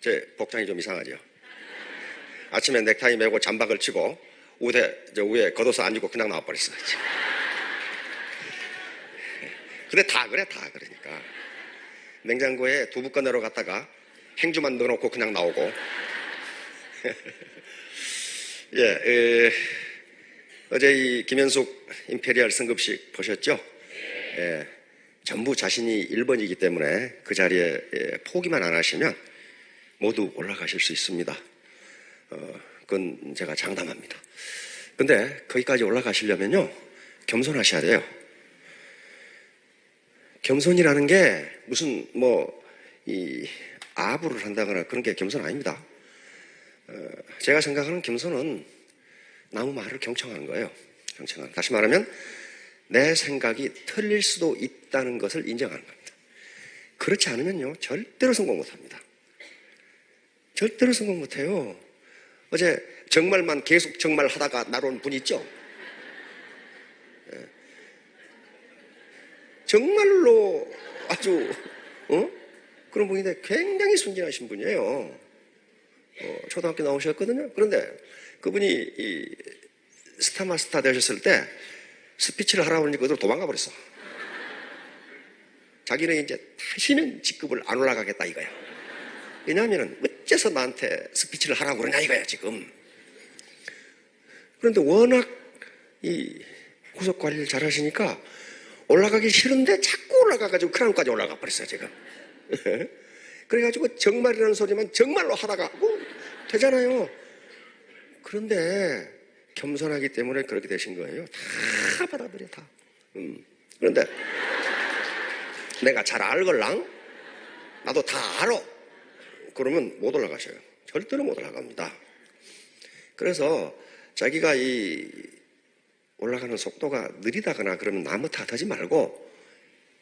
제 복장이 좀 이상하죠. 아침에 넥타이 메고 잠박을 치고 위에 겉옷을 안 입고 그냥 나와버렸어요. 근데 다 그래, 다 그러니까. 냉장고에 두부 꺼내러 갔다가 행주만 넣어놓고 그냥 나오고. 예, 어제 이 김현숙 임페리얼 승급식 보셨죠? 예, 전부 자신이 1번이기 때문에 그 자리에 포기만 안 하시면 모두 올라가실 수 있습니다. 그건 제가 장담합니다. 근데 거기까지 올라가시려면요, 겸손하셔야 돼요. 겸손이라는 게 무슨 아부를 한다거나 그런 게 겸손 아닙니다. 제가 생각하는 겸손은 나무 말을 경청하는 거예요. 경청하는. 다시 말하면 내 생각이 틀릴 수도 있다는 것을 인정하는 겁니다. 그렇지 않으면요, 절대로 성공 못합니다. 절대로 성공 못해요. 어제 정말만 계속 정말하다가 나온 분 있죠? 정말로 아주 그런 분인데 굉장히 순진하신 분이에요. 초등학교 나오셨거든요. 그런데 그분이 이 스타마스터 되셨을 때 스피치를 하라고 하니까 그대로 도망가 버렸어. 자기는 이제 다시는 직급을 안 올라가겠다 이거야. 왜냐하면 어째서 나한테 스피치를 하라고 그러냐 이거야 지금. 그런데 워낙 이 후속 관리를 잘 하시니까 올라가기 싫은데 자꾸 올라가가지고 크라운까지 올라가 버렸어요 지금. 그래가지고 정말이라는 소리만 정말로 하다가 되잖아요. 그런데 겸손하기 때문에 그렇게 되신 거예요. 다 받아들여 다. 그런데 내가 잘 알걸랑 나도 다 알아. 그러면 못 올라가셔요. 절대로 못 올라갑니다. 그래서 자기가 이 올라가는 속도가 느리다거나 그러면 나무 탓하지 말고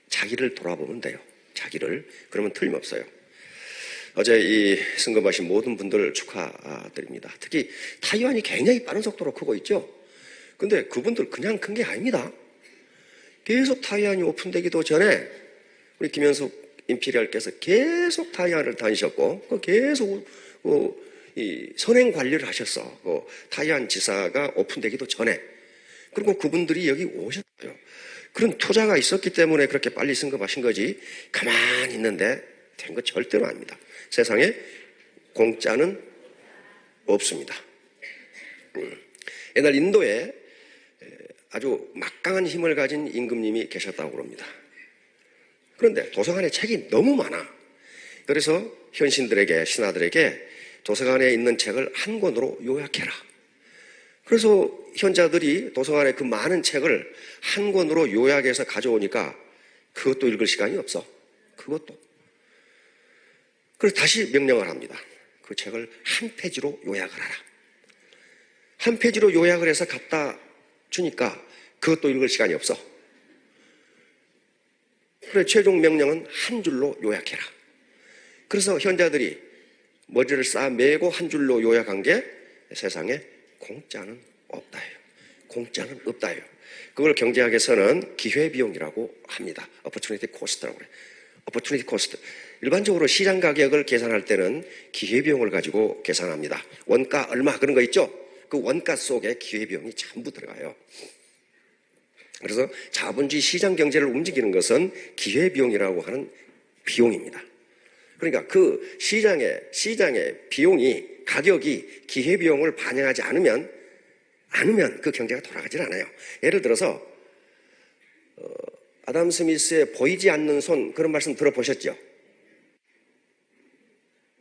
자기를 돌아보면 돼요. 자기를. 그러면 틀림없어요. 어제 이 승급하신 모든 분들 축하드립니다. 특히 타이완이 굉장히 빠른 속도로 크고 있죠. 근데 그분들 그냥 큰 게 아닙니다. 계속 타이완이 오픈되기도 전에 우리 김현숙 임피리얼께서 계속 타이완을 다니셨고 계속 이 선행 관리를 하셨어. 타이완 지사가 오픈되기도 전에. 그리고 그분들이 여기 오셨어요. 그런 투자가 있었기 때문에 그렇게 빨리 승급하신 거지 가만히 있는데 된 거 절대로 아닙니다. 세상에 공짜는 없습니다. 옛날 인도에 아주 막강한 힘을 가진 임금님이 계셨다고 그럽니다. 그런데 도서관에 책이 너무 많아. 그래서 현신들에게, 신하들에게 도서관에 있는 책을 한 권으로 요약해라. 그래서 현자들이 도서관에 그 많은 책을 한 권으로 요약해서 가져오니까 그것도 읽을 시간이 없어. 그것도. 그래서 다시 명령을 합니다. 그 책을 한 페이지로 요약을 하라. 한 페이지로 요약을 해서 갖다 주니까 그것도 읽을 시간이 없어. 그래 최종 명령은 한 줄로 요약해라. 그래서 현자들이 머리를 싸매고 한 줄로 요약한 게 세상에 공짜는 없다예요. 공짜는 없다예요. 그걸 경제학에서는 기회비용이라고 합니다. opportunity cost라고 그래요. opportunity cost. 일반적으로 시장 가격을 계산할 때는 기회비용을 가지고 계산합니다. 원가 얼마 그런 거 있죠? 그 원가 속에 기회비용이 전부 들어가요. 그래서 자본주의 시장 경제를 움직이는 것은 기회비용이라고 하는 비용입니다. 그러니까 그 시장의 비용이, 가격이 기회비용을 반영하지 않으면 그 경제가 돌아가질 않아요. 예를 들어서 아담 스미스의 보이지 않는 손, 그런 말씀 들어보셨죠?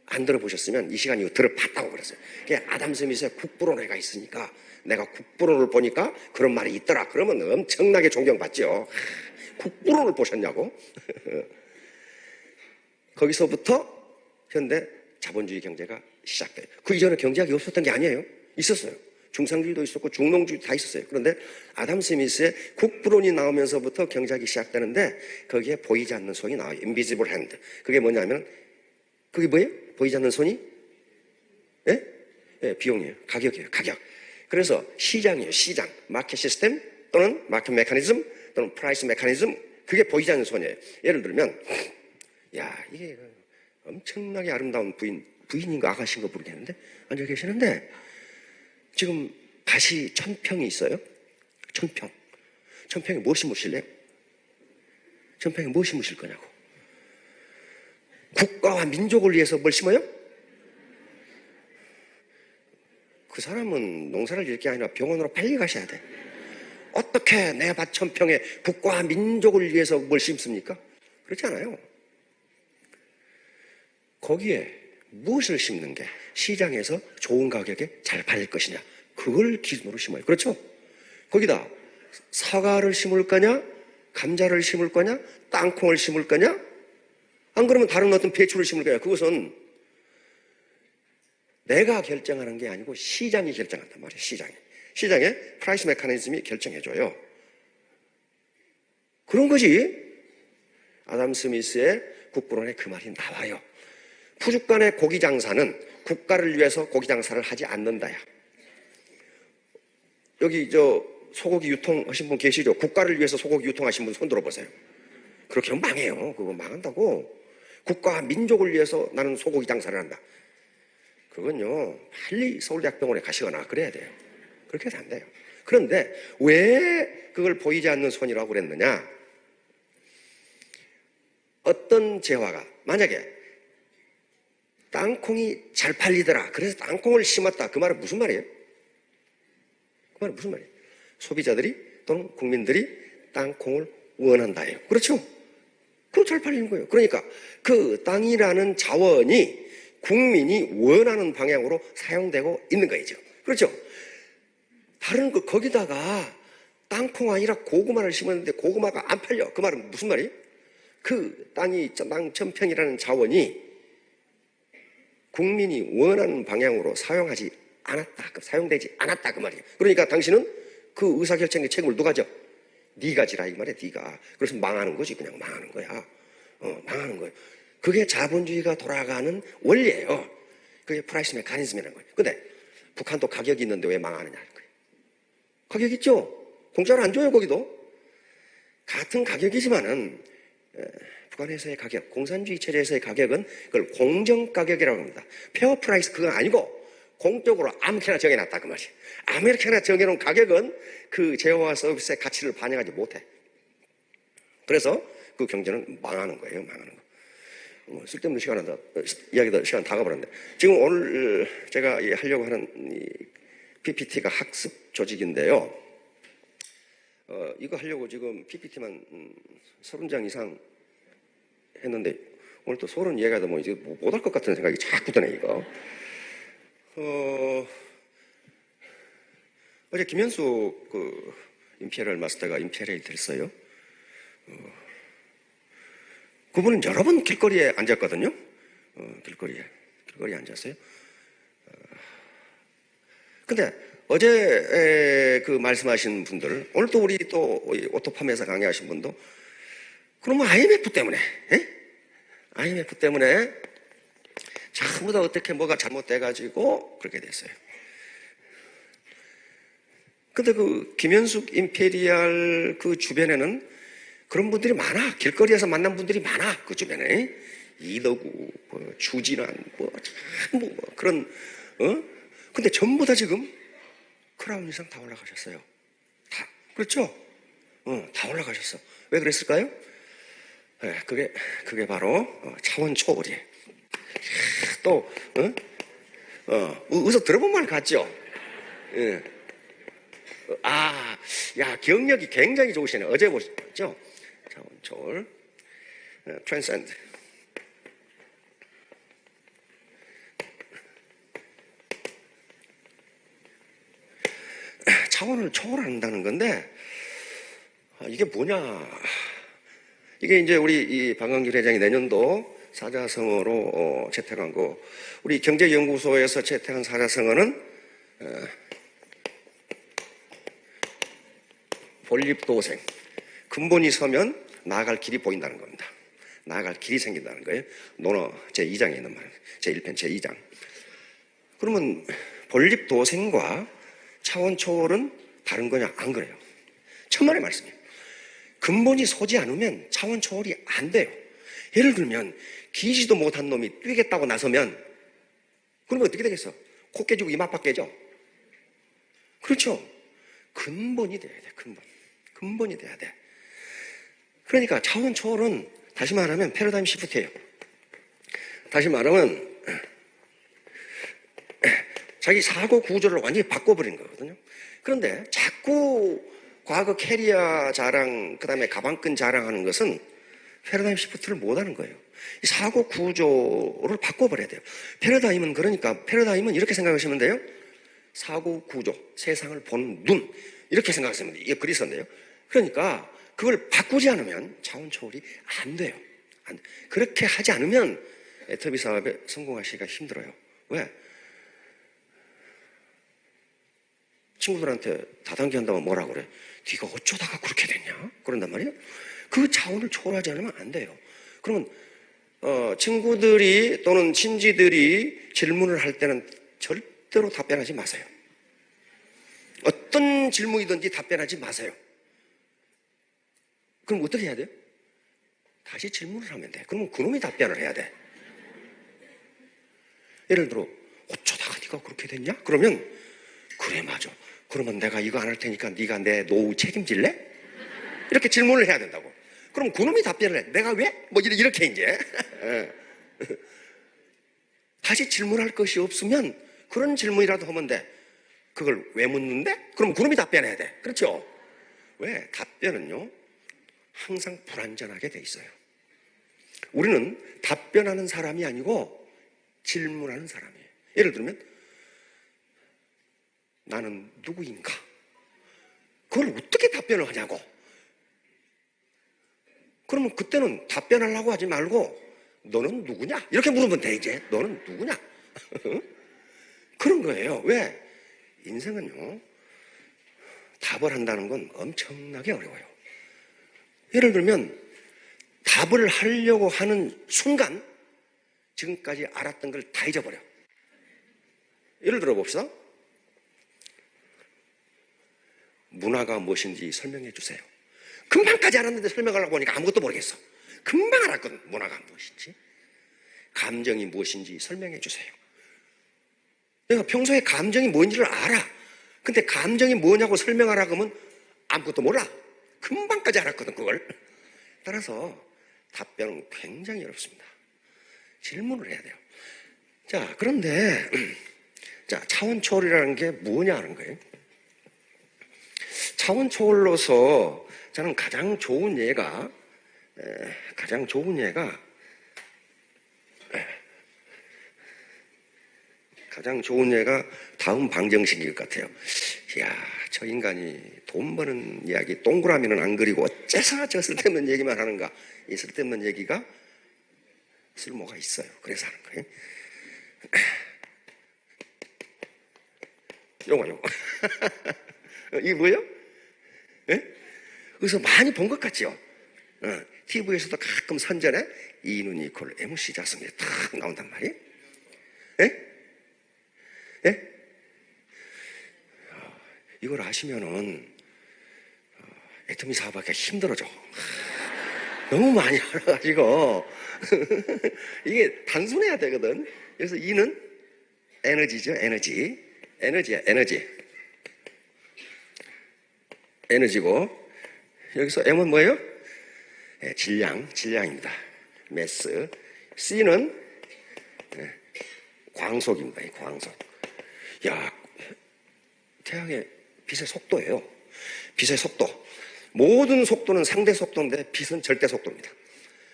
안 들어보셨으면 이 시간 이후 들어봤다고 그랬어요. 아담 스미스의 국부론회가 있으니까 내가 국부론을 보니까 그런 말이 있더라. 그러면 엄청나게 존경받죠. 국부론을 보셨냐고? 거기서부터 현대 자본주의 경제가 시작돼요. 그 이전에 경제학이 없었던 게 아니에요. 있었어요. 중상주의도 있었고 중농주의 다 있었어요. 그런데 아담 스미스의 국부론이 나오면서부터 경제학이 시작되는데 거기에 보이지 않는 손이 나와요. invisible hand. 그게 뭐냐면 그게 뭐예요? 보이지 않는 손이? 예? 예, 비용이에요. 가격이에요. 가격. 그래서 시장이에요. 시장. 마켓 시스템 또는 마켓 메커니즘 또는 프라이스 메커니즘. 그게 보이지 않는 손이에요. 예를 들면 야, 이게 엄청나게 아름다운 부인인가 아가씨인가 모르겠는데 앉아 계시는데 지금 밭이 1000평이 있어요. 1000평. 1000평에 뭐 심으실래요? 1000평에 뭐 심으실 거냐고. 국가와 민족을 위해서 뭘 심어요? 그 사람은 농사를 지을 게 아니라 병원으로 빨리 가셔야 돼. 어떻게 내 밭 1000평에 국가와 민족을 위해서 뭘 심습니까? 그렇지 않아요. 거기에 무엇을 심는 게 시장에서 좋은 가격에 잘 팔릴 것이냐, 그걸 기준으로 심어요. 그렇죠? 거기다 사과를 심을 거냐, 감자를 심을 거냐, 땅콩을 심을 거냐, 안 그러면 다른 어떤 배추를 심을 거냐, 그것은 내가 결정하는 게 아니고 시장이 결정한단 말이에요. 시장의 프라이스 메커니즘이 결정해줘요. 그런 거지. 아담 스미스의 국부론에 그 말이 나와요. 푸주간의 고기 장사는 국가를 위해서 고기 장사를 하지 않는다야. 여기 소고기 유통하신 분 계시죠? 국가를 위해서 소고기 유통하신 분 손 들어보세요. 그렇게 하면 망해요. 그거 망한다고. 국가와 민족을 위해서 나는 소고기 장사를 한다. 그건요, 빨리 서울대학병원에 가시거나 그래야 돼요. 그렇게 해서 안 돼요. 그런데 왜 그걸 보이지 않는 손이라고 그랬느냐? 어떤 재화가 만약에 땅콩이 잘 팔리더라, 그래서 땅콩을 심었다, 그 말은 무슨 말이에요? 그 말은 무슨 말이에요? 소비자들이 또는 국민들이 땅콩을 원한다예요. 그렇죠? 그럼 잘 팔리는 거예요. 그러니까 그 땅이라는 자원이 국민이 원하는 방향으로 사용되고 있는 거죠. 그렇죠? 다른 거기다가 땅콩 아니라 고구마를 심었는데 고구마가 안 팔려. 그 말은 무슨 말이에요? 그 땅 1000평이라는 자원이 국민이 원하는 방향으로 사용되지 않았다 그 말이에요. 그러니까 당신은 그 의사결정의 책임을 누가 져? 네가 지라 이 말이야. 네가. 그래서 망하는 거지. 그냥 망하는 거야. 망하는 거예요. 그게 자본주의가 돌아가는 원리예요. 그게 프라이스 메커니즘이라는 거예요. 근데 북한도 가격이 있는데 왜 망하느냐 하는 거예요. 가격 있죠? 공짜로 안 줘요. 거기도. 같은 가격이지만은 북한에서의 가격, 공산주의 체제에서의 가격은 그걸 공정가격이라고 합니다. 페어 프라이스 그건 아니고 공적으로 아무렇게나 정해놨다 그 말이에요. 아무렇게나 정해놓은 가격은 그 제어와 서비스의 가치를 반영하지 못해. 그래서 그 경제는 망하는 거예요. 망하는 거. 쓸데없는 시간 다 가버렸는데 지금 오늘 제가 하려고 하는 이 PPT가 학습 조직인데요. 이거 하려고 지금 PPT만 30장 이상 했는데 오늘 또 소론 얘기하다 보니 이제 못할 것 같은 생각이 자꾸 드네 이거. 어제 김현수 그 임페리얼 마스터가 임페리얼이 됐어요. 그분은 여러 번 길거리에 앉았거든요. 길거리에 앉았어요. 근데 어제 그 말씀하신 분들, 오늘 또 우리 또 오토팜에서 강의하신 분도, 그러면 IMF 때문에, IMF 때문에 전부 다 어떻게 뭐가 잘못돼가지고 그렇게 됐어요. 근데 그 김현숙 임페리얼 그 주변에는 그런 분들이 많아. 길거리에서 만난 분들이 많아. 그 주변에. 이덕우, 주진환, 전부 그런, 근데 전부 다 지금 크라운 이상 다 올라가셨어요. 다. 그렇죠? 다 올라가셨어. 왜 그랬을까요? 네, 그게 바로 차원 초월이에요. 또, 어디서 들어본 말 같죠? 예. 경력이 굉장히 좋으시네. 어제 보셨죠? 차원 초월, 트랜센드. 차원을 초월한다는 건데, 이게 뭐냐. 이게 이제 우리 이 박광길 회장이 내년도 사자성어로 채택한 거, 우리 경제연구소에서 채택한 사자성어는 본립도생, 근본이 서면 나아갈 길이 보인다는 겁니다. 나아갈 길이 생긴다는 거예요. 논어 제2장에 있는 말, 제1편 제2장. 그러면 본립도생과 차원 초월은 다른 거냐? 안 그래요. 천만의 말씀이에요. 근본이 서지 않으면 차원 초월이 안 돼요. 예를 들면 기지도 못한 놈이 뛰겠다고 나서면 그러면 어떻게 되겠어? 코 깨지고 이마빠 깨져. 그렇죠? 근본이 돼야 돼. 근본이 돼야 돼. 그러니까 차원 초월은 다시 말하면 패러다임 시프트예요. 다시 말하면 자기 사고 구조를 완전히 바꿔버린 거거든요. 그런데 자꾸 과거 캐리어 자랑, 그 다음에 가방끈 자랑하는 것은 패러다임 시프트를 못하는 거예요. 이 사고 구조를 바꿔버려야 돼요. 패러다임은 이렇게 생각하시면 돼요. 사고 구조, 세상을 보는 눈, 이렇게 생각하시면 돼요. 이게 글이 있었는데요. 그러니까 그걸 바꾸지 않으면 차원 초월이 안 돼요. 그렇게 하지 않으면 애터미 사업에 성공하시기가 힘들어요. 왜? 친구들한테 다단계 한다면 뭐라 그래? 네가 어쩌다가 그렇게 됐냐? 그런단 말이에요. 그 차원을 초월하지 않으면 안 돼요. 그러면 친구들이 또는 친지들이 질문을 할 때는 절대로 답변하지 마세요. 어떤 질문이든지 답변하지 마세요. 그럼 어떻게 해야 돼요? 다시 질문을 하면 돼. 그러면 그놈이 답변을 해야 돼. 예를 들어 어쩌다가 네가 그렇게 됐냐? 그러면 그래 맞아. 그러면 내가 이거 안 할 테니까 네가 내 노후 책임질래? 이렇게 질문을 해야 된다고. 그럼 그놈이 답변을 해. 내가 왜? 뭐 이렇게 이제. 다시 질문할 것이 없으면 그런 질문이라도 하면 돼. 그걸 왜 묻는데? 그럼 그놈이 답변해야 돼. 그렇죠? 왜? 답변은요 항상 불완전하게 돼 있어요. 우리는 답변하는 사람이 아니고 질문하는 사람이에요. 예를 들면 나는 누구인가? 그걸 어떻게 답변을 하냐고. 그러면 그때는 답변하려고 하지 말고 너는 누구냐? 이렇게 물으면 돼. 이제 너는 누구냐? 그런 거예요. 왜? 인생은요 답을 한다는 건 엄청나게 어려워요. 예를 들면 답을 하려고 하는 순간 지금까지 알았던 걸 다 잊어버려. 예를 들어 봅시다. 문화가 무엇인지 설명해 주세요. 금방까지 알았는데 설명하려고 하니까 아무것도 모르겠어. 금방 알았거든. 문화가 무엇인지. 감정이 무엇인지 설명해 주세요. 내가 평소에 감정이 뭔지를 알아. 근데 감정이 뭐냐고 설명하라고 하면 아무것도 몰라. 금방까지 알았거든 그걸. 따라서 답변은 굉장히 어렵습니다. 질문을 해야 돼요. 자, 그런데 자, 차원 초월이라는 게 뭐냐 하는 거예요. 차원 초월로서 저는 가장 좋은 예가 다음 방정식일 것 같아요. 이야, 저 인간이 돈 버는 이야기 동그라미는 안 그리고 어째서 저 쓸데없는 얘기만 하는가. 이 쓸데없는 얘기가 쓸모가 있어요. 그래서 하는 거예요. 요거. 이게 뭐예요? 예? 그래서 많이 본 것 같죠? TV에서도 가끔 선전에 이눈이 이퀄 MC 자성이 탁 나온단 말이에요. 예? 예? 이걸 아시면은 애터미 사업하기가 힘들어져. 너무 많이 알아가지고 이게 단순해야 되거든. 그래서 E는 에너지죠. 에너지야. 에너지고 여기서 M은 뭐예요? 질량입니다. 매스. C는 광속입니다. 광속. 야, 태양의 빛의 속도예요. 빛의 속도. 모든 속도는 상대 속도인데 빛은 절대 속도입니다.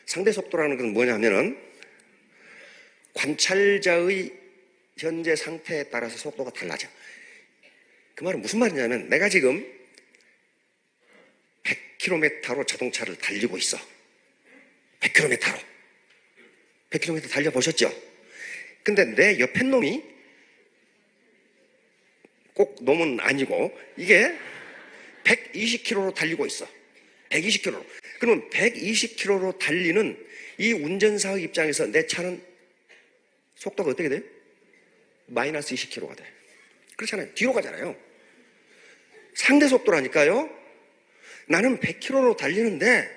상대 속도라는 건 뭐냐면은 관찰자의 현재 상태에 따라서 속도가 달라져. 그 말은 무슨 말이냐면 내가 지금 100km로 자동차를 달리고 있어. 100km 달려보셨죠? 근데 내 옆에 놈이 꼭 놈은 아니고 이게 120km로 달리고 있어. 120km로. 그러면 120km로 달리는 이 운전사의 입장에서 내 차는 속도가 어떻게 돼요? 마이너스 20km가 돼. 그렇잖아요. 뒤로 가잖아요. 상대 속도라니까요. 나는 100km로 달리는데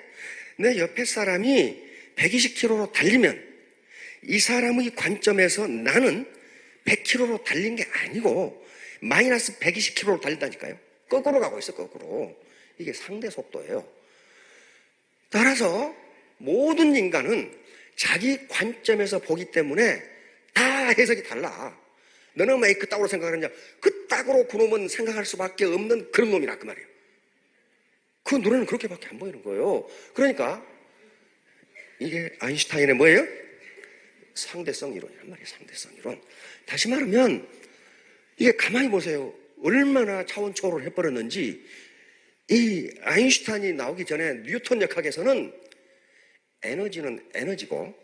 내 옆에 사람이 120km로 달리면 이 사람의 관점에서 나는 100km로 달린 게 아니고 마이너스 120km로 달린다니까요. 거꾸로 가고 있어, 거꾸로. 이게 상대 속도예요. 따라서 모든 인간은 자기 관점에서 보기 때문에 다 해석이 달라. 너는 왜 그따구로 생각하느냐? 그따구로 그놈은 생각할 수밖에 없는 그런 놈이라 그 말이에요. 그 눈에는 그렇게밖에 안 보이는 거예요. 그러니까 이게 아인슈타인의 뭐예요? 상대성 이론이란 말이에요. 상대성 이론. 다시 말하면 이게 가만히 보세요. 얼마나 차원 초월을 해버렸는지. 이 아인슈타인이 나오기 전에 뉴턴 역학에서는 에너지는 에너지고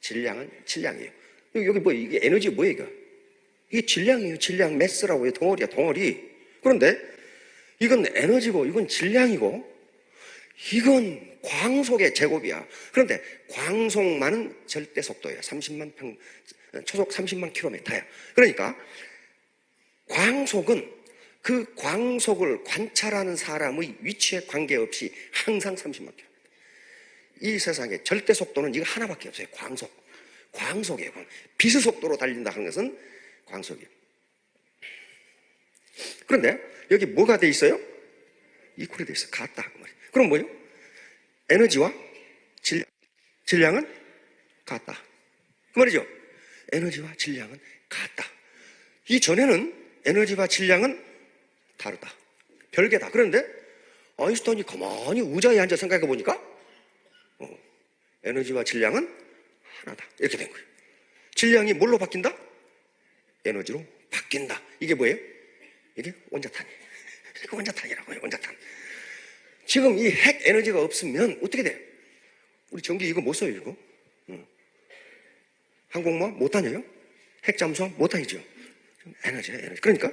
질량은 질량이에요. 여기 뭐 이게 에너지 뭐예요? 이거? 이게 질량이에요. 질량. 매스라고요. 덩어리야, 덩어리. 그런데 이건 에너지고 이건 질량이고 이건 광속의 제곱이야. 그런데 광속만은 절대 속도예요. 초속 30만 킬로미터야. 그러니까 광속은 그 광속을 관찰하는 사람의 위치에 관계없이 항상 30만 킬로미터. 이 세상에 절대 속도는 이거 하나밖에 없어요. 광속. 광속이에요. 비스 속도로 달린다 하는 것은 광속이에요. 그런데 여기 뭐가 돼 있어요? 이퀄이 돼 있어요. 같다. 그 말이에요. 그럼 뭐예요? 에너지와 질량은 같다. 그 말이죠. 에너지와 질량은 같다. 이전에는 에너지와 질량은 다르다. 별개다. 그런데 아인슈타인이 가만히 의자에 앉아 생각해 보니까 에너지와 질량은 하나다. 이렇게 된 거예요. 질량이 뭘로 바뀐다? 에너지로 바뀐다. 이게 뭐예요? 이게 원자탄이에요. 이게 원자탄이라고요. 원자탄. 지금 이 핵 에너지가 없으면 어떻게 돼요? 우리 전기 이거 못 써요, 이거. 항공모함 못 다녀요? 핵 잠수함 못 다니죠? 에너지예요, 에너지. 그러니까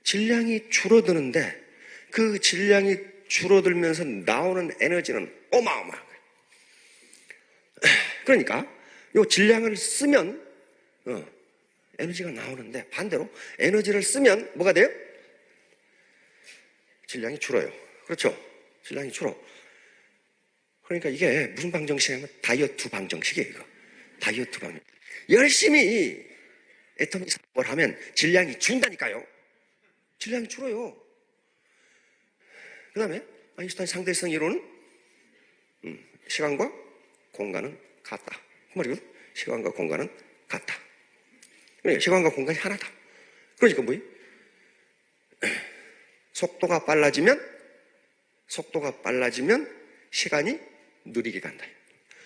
질량이 줄어드는데 그 질량이 줄어들면서 나오는 에너지는 어마어마한 거예요. 그러니까 이 질량을 쓰면 에너지가 나오는데 반대로 에너지를 쓰면 뭐가 돼요? 질량이 줄어요. 그렇죠? 질량이 줄어. 그러니까 이게 무슨 방정식이냐면 다이어트 방정식이에요. 이거. 다이어트 방정. 열심히 애터미 사업을 하면 질량이 준다니까요. 질량이 줄어요. 그 다음에 아인슈타인 상대성 이론은 시간과 공간은 같다. 그 말이거든. 시간과 공간은 같다. 그러니까 시간과 공간이 하나다. 그러니까 뭐예요? 속도가 빨라지면 시간이 느리게 간다.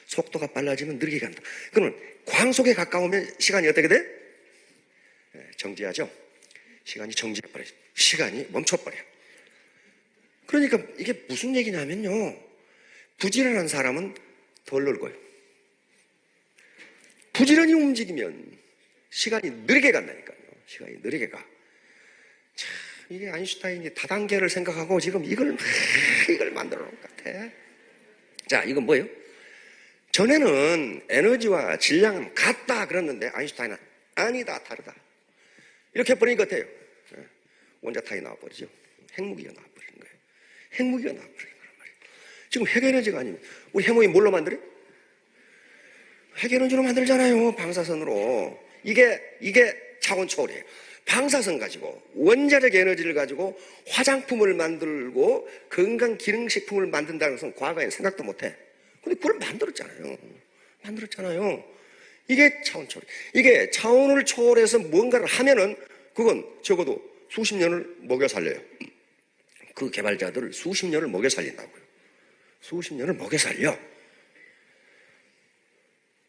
속도가 빨라지면 느리게 간다. 그러면 광속에 가까우면 시간이 어떻게 돼? 정지하죠. 시간이 정지해버려요. 시간이 멈춰버려요. 그러니까 이게 무슨 얘기냐면요. 부지런한 사람은 덜 늙어요. 부지런히 움직이면 시간이 느리게 간다니까요. 시간이 느리게 가. 참, 이게 아인슈타인이 다단계를 생각하고 지금 이걸 만들어 놓은 것 같아. 자, 이건 뭐예요? 전에는 에너지와 질량은 같다 그랬는데 아인슈타인은 아니다, 다르다. 이렇게 해버린 것 같아요. 원자탄이 나와버리죠. 핵무기가 나와버리는 거예요. 핵무기가 나와버리는 거란 말이에요. 지금 핵에너지가 아니면 우리 핵무기 뭘로 만들어요? 핵에너지로 만들잖아요. 방사선으로. 이게 차원 초월이에요. 방사선 가지고 원자력 에너지를 가지고 화장품을 만들고 건강 기능식품을 만든다는 것은 과거에는 생각도 못해. 근데 그걸 만들었잖아요. 이게 차원 초월. 이게 차원을 초월해서 뭔가를 하면은 그건 적어도 수십 년을 먹여 살려요. 그 개발자들을 수십 년을 먹여 살린다고요. 수십 년을 먹여 살려.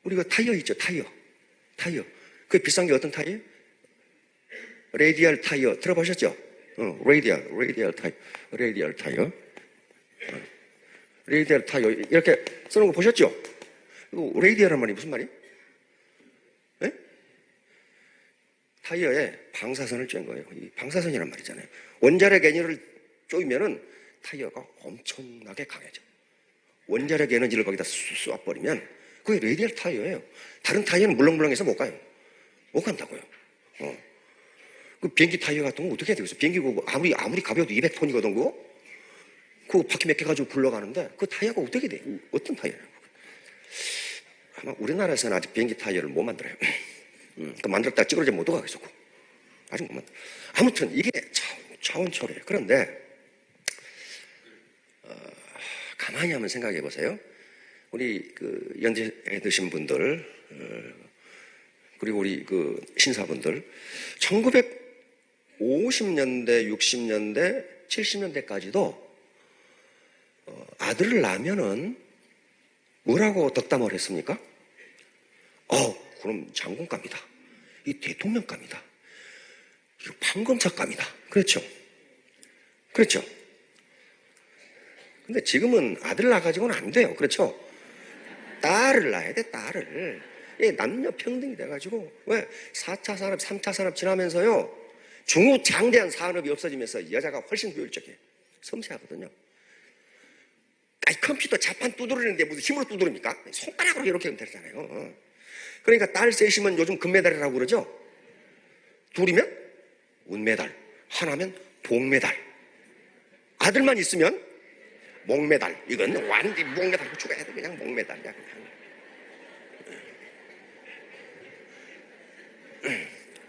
우리가 타이어 있죠, 타이어. 그 비싼 게 어떤 타이어? 레디얼 타이어 들어보셨죠? 레디얼 타이어. 레디얼 타이어 이렇게 쓰는 거 보셨죠? 레디얼란 말이 무슨 말이에요? 네? 타이어에 방사선을 쬐는 거예요. 이 방사선이란 말이잖아요. 원자력 에너지를 쪼이면은 타이어가 엄청나게 강해져. 원자력 에너지를 거기다 쏴버리면 그게 레디얼 타이어예요. 다른 타이어는 물렁물렁해서 못 가요. 못 간다고요. 그 비행기 타이어 같은 거 어떻게 해야 되겠어? 비행기 그거 아무리 가벼워도 200톤이거든, 그거? 그거 바퀴 몇 개 가지고 굴러가는데 그 타이어가 어떻게 돼? 어떤 타이어냐고. 아마 우리나라에서는 아직 비행기 타이어를 못 만들어요. 그 만들었다가 찌그러지면 못 가겠었고. 아직 못 만들어. 아무튼 이게 차원초래예요. 그런데 가만히 한번 생각해 보세요. 우리 그 연세에 드신 분들, 그리고 우리 그 신사분들, 1950년대, 60년대, 70년대까지도 아들을 낳으면은 뭐라고 덕담을 했습니까? 그럼 장군감이다. 이 대통령감이다. 이거 판검사감이다. 그렇죠? 그렇죠? 근데 지금은 아들 낳아가지고는 안 돼요. 그렇죠? 딸을 낳아야 돼, 딸을. 남녀 평등이 돼가지고, 왜? 4차 산업, 3차 산업 지나면서요, 중후장대한 산업이 없어지면서 여자가 훨씬 효율적이에요. 섬세하거든요. 컴퓨터 자판 두드리는데 무슨 힘으로 두드립니까? 손가락으로 이렇게 하면 되잖아요. 그러니까 딸 셋이면 요즘 금메달이라고 그러죠? 둘이면 운메달, 하나면 복메달. 아들만 있으면 목메달. 이건 완전히 목메달 죽어야 돼. 그냥 목메달이야.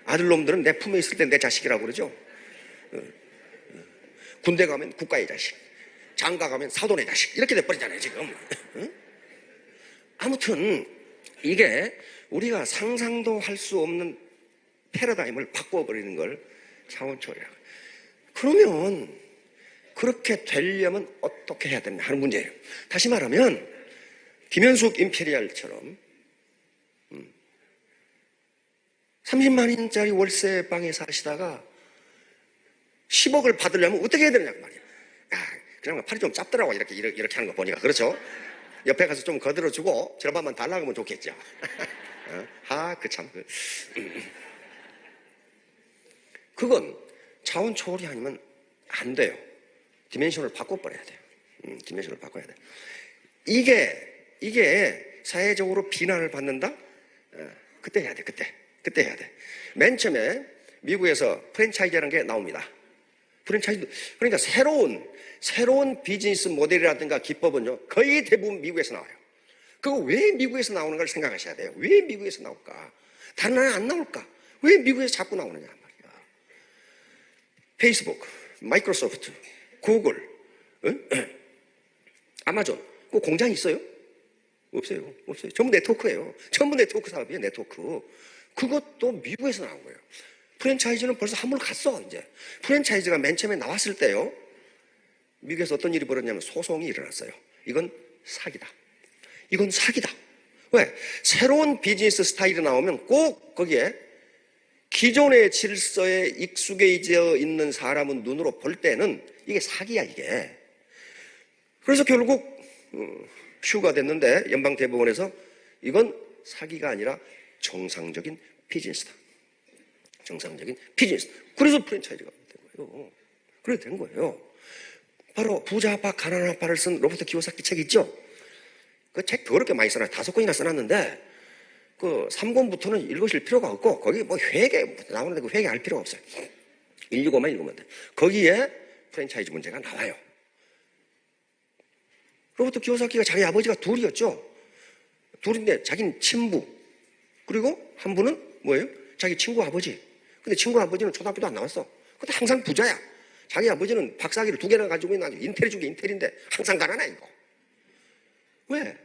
아들놈들은 내 품에 있을 때 내 자식이라고 그러죠. 군대 가면 국가의 자식, 장가 가면 사돈의 자식, 이렇게 돼버리잖아요 지금. 아무튼 이게 우리가 상상도 할 수 없는 패러다임을 바꿔버리는 걸 차원초래라고. 그러면 그렇게 되려면 어떻게 해야 되냐 하는 문제예요. 다시 말하면 김현숙 임페리알처럼 30만원짜리 월세 방에 사시다가 10억을 받으려면 어떻게 해야 되느냐고 말이야. 그냥 팔이 좀 짧더라고. 이렇게 하는 거 보니까. 그렇죠? 옆에 가서 좀 거들어주고 절반만 달라고 하면 좋겠죠. 그건 차원 초월이 아니면 안 돼요. 디멘션을 바꿔버려야 돼요. 디멘션을 바꿔야 돼요. 이게 사회적으로 비난을 받는다? 그때 해야 돼. 그때 해야 돼. 맨 처음에 미국에서 프랜차이즈라는 게 나옵니다. 프랜차이즈, 그러니까 새로운 비즈니스 모델이라든가 기법은요, 거의 대부분 미국에서 나와요. 그거 왜 미국에서 나오는 걸 생각하셔야 돼요. 왜 미국에서 나올까? 다른 나라에 안 나올까? 왜 미국에서 자꾸 나오느냐 말이야. 페이스북, 마이크로소프트, 구글, 아마존, 그 공장 있어요? 없어요. 전부 네트워크예요. 전부 네트워크 사업이에요. 네트워크. 그것도 미국에서 나온 거예요. 프랜차이즈는 벌써 한물 갔어. 이제 프랜차이즈가 맨 처음에 나왔을 때요, 미국에서 어떤 일이 벌어졌냐면 소송이 일어났어요. 이건 사기다. 왜? 새로운 비즈니스 스타일이 나오면 꼭 거기에 기존의 질서에 익숙해져 있는 사람은 눈으로 볼 때는 이게 사기야, 이게. 그래서 결국 슈가 됐는데 연방대법원에서 이건 사기가 아니라 정상적인 비즈니스다. 정상적인 비즈니스. 그래서 프랜차이즈가 된 거예요. 그래 된 거예요. 바로 부자 아빠 가난한 아빠를 쓴 로버트 키오사키 책 있죠? 그 책 더럽게 많이 써놨어요. 5권이나 써놨는데 그 3권부터는 읽으실 필요가 없고, 거기 뭐 회계 나오는데 그 회계할 필요가 없어요. 1, 2권만 읽으면 돼. 거기에 프랜차이즈 문제가 나와요. 로버트 키오사키가 자기 아버지가 둘이었죠. 둘인데 자기는 친부, 그리고 한 분은 뭐예요? 자기 친구 아버지. 근데 친구 아버지는 초등학교도 안 나왔어. 근데 항상 부자야. 자기 아버지는 박사학위를 2개나 가지고 있는 아주 인텔이 중에 인텔인데 항상 가난해 이거. 왜?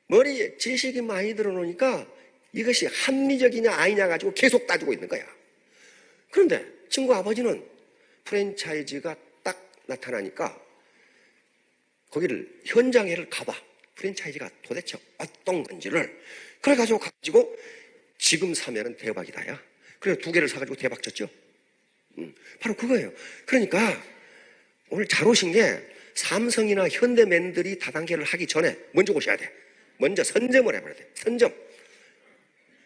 머리에 지식이 많이 들어놓으니까 이것이 합리적이냐 아니냐 가지고 계속 따지고 있는 거야. 그런데 친구 아버지는 프랜차이즈가 딱 나타나니까 거기를 현장에를 가봐. 프랜차이즈가 도대체 어떤 건지를. 그래가지고 지금 사면은 대박이다, 야. 그래서 2개를 사가지고 대박 쳤죠. 바로 그거예요. 그러니까 오늘 잘 오신 게 삼성이나 현대맨들이 다단계를 하기 전에 먼저 오셔야 돼. 먼저 선점을 해버려야 돼. 선점.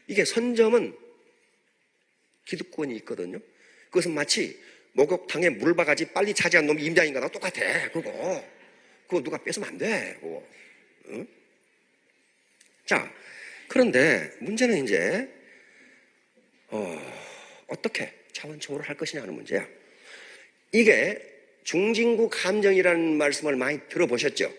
이게 선점은 기득권이 있거든요. 그것은 마치 목욕탕에 물바가지 빨리 차지한 놈이 임자인가 나 똑같아. 그거 누가 뺏으면 안 돼. 그거. 응? 자, 그런데 문제는 이제 어떻게 차원총으로 할 것이냐 하는 문제야. 이게 중진국 함정이라는 말씀을 많이 들어보셨죠?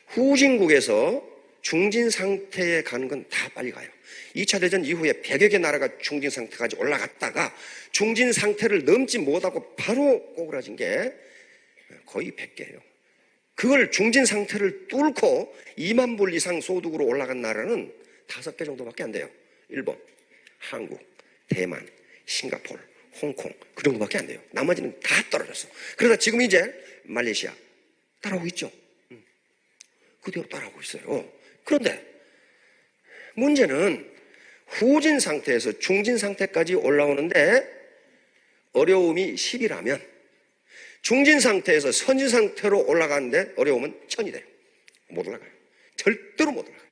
후진국에서 중진 상태에 가는 건 다 빨리 가요. 2차 대전 이후에 100여 개 나라가 중진 상태까지 올라갔다가 중진 상태를 넘지 못하고 바로 꼬그라진 게 거의 100개예요. 그걸 중진 상태를 뚫고 2만 불 이상 소득으로 올라간 나라는 5개 정도밖에 안 돼요. 일본, 한국, 대만, 싱가포르, 홍콩 그 정도밖에 안 돼요. 나머지는 다 떨어졌어. 그러다 지금 이제 말레이시아 따라오고 있죠. 그대로 따라오고 있어요. 그런데 문제는 후진 상태에서 중진 상태까지 올라오는데 어려움이 10이라면 중진 상태에서 선진 상태로 올라가는데 어려움은 1000이 돼요. 못 올라가요. 절대로 못 올라가요.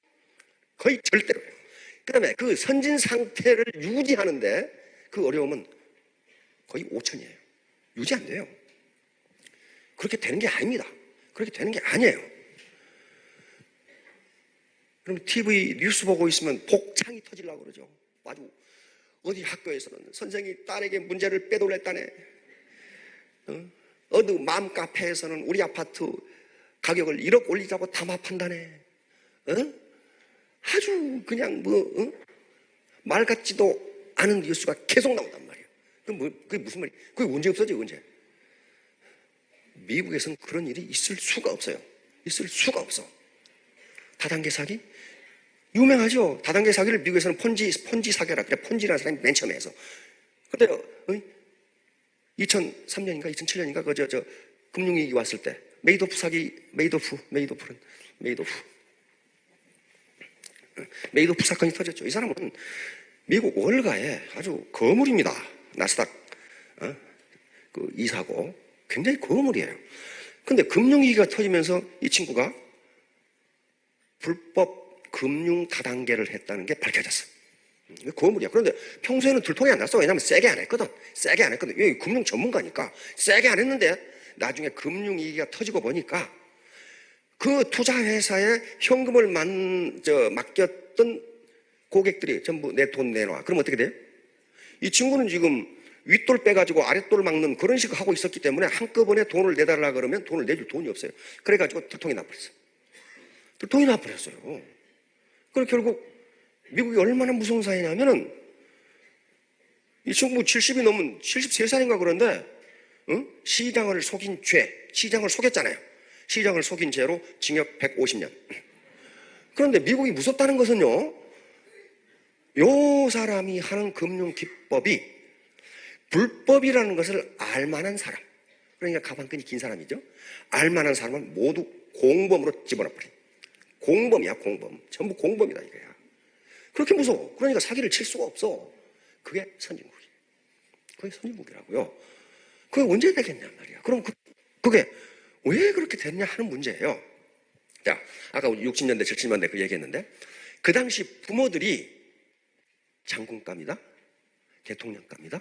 거의 절대로요. 그 다음에 그 선진 상태를 유지하는데 그 어려움은 거의 5000이에요. 유지 안 돼요. 그렇게 되는 게 아닙니다. 그렇게 되는 게 아니에요. 그럼 TV 뉴스 보고 있으면 복창이 터지려고 그러죠. 아주 어디 학교에서는 선생이 딸에게 문제를 빼돌렸다네. 어느 맘카페에서는 우리 아파트 가격을 1억 올리자고 담합한다네. 아주 그냥 말 같지도 않은 뉴스가 계속 나온단 말이에요. 그게 무슨 말이에요? 그게 언제 없어져, 언제? 미국에서는 그런 일이 있을 수가 없어요. 있을 수가 없어. 다단계 사기? 유명하죠. 다단계 사기를 미국에서는 폰지 사기라 그래. 폰지라는 사람이 맨 처음에 해서. 근데 2003년인가 2007년인가 저 금융위기 왔을 때 메이도프 사기, 메이도프 사건이 터졌죠. 이 사람은 미국 월가의 아주 거물입니다. 나스닥 그 이사고 굉장히 거물이에요. 근데 금융위기가 터지면서 이 친구가 불법 금융 다단계를 했다는 게 밝혀졌어. 거물이야. 그런데 평소에는 들통이 안 났어. 왜냐하면 세게 안 했거든. 여기 금융 전문가니까 세게 안 했는데 나중에 금융위기가 터지고 보니까 그 투자회사에 현금을 맡겼던 고객들이 전부 내 돈 내놔. 그럼 어떻게 돼요? 이 친구는 지금 윗돌 빼가지고 아랫돌 막는 그런 식으로 하고 있었기 때문에 한꺼번에 돈을 내달라 그러면 돈을 내줄 돈이 없어요. 그래가지고 들통이 나버렸어요. 그래서 결국 미국이 얼마나 무서운 사회냐면은 이 친구 70이 넘은 73살인가 그런데 시장을 속인 죄, 시장을 속였잖아요. 시장을 속인 죄로 징역 150년. 그런데 미국이 무섭다는 것은요, 요 사람이 하는 금융 기법이 불법이라는 것을 알만한 사람, 그러니까 가방끈이 긴 사람이죠. 알만한 사람은 모두 공범으로 집어넣어버려. 공범이야, 공범. 전부 공범이다 이거야. 그렇게 무서워. 그러니까 사기를 칠 수가 없어. 그게 선진국이에요. 그게 선진국이라고요. 그게 언제 되겠냐 말이야. 그럼 그게 왜 그렇게 됐냐 하는 문제예요. 자, 아까 우리 60년대, 70년대 그 얘기했는데 그 당시 부모들이 장군감이다, 대통령감이다,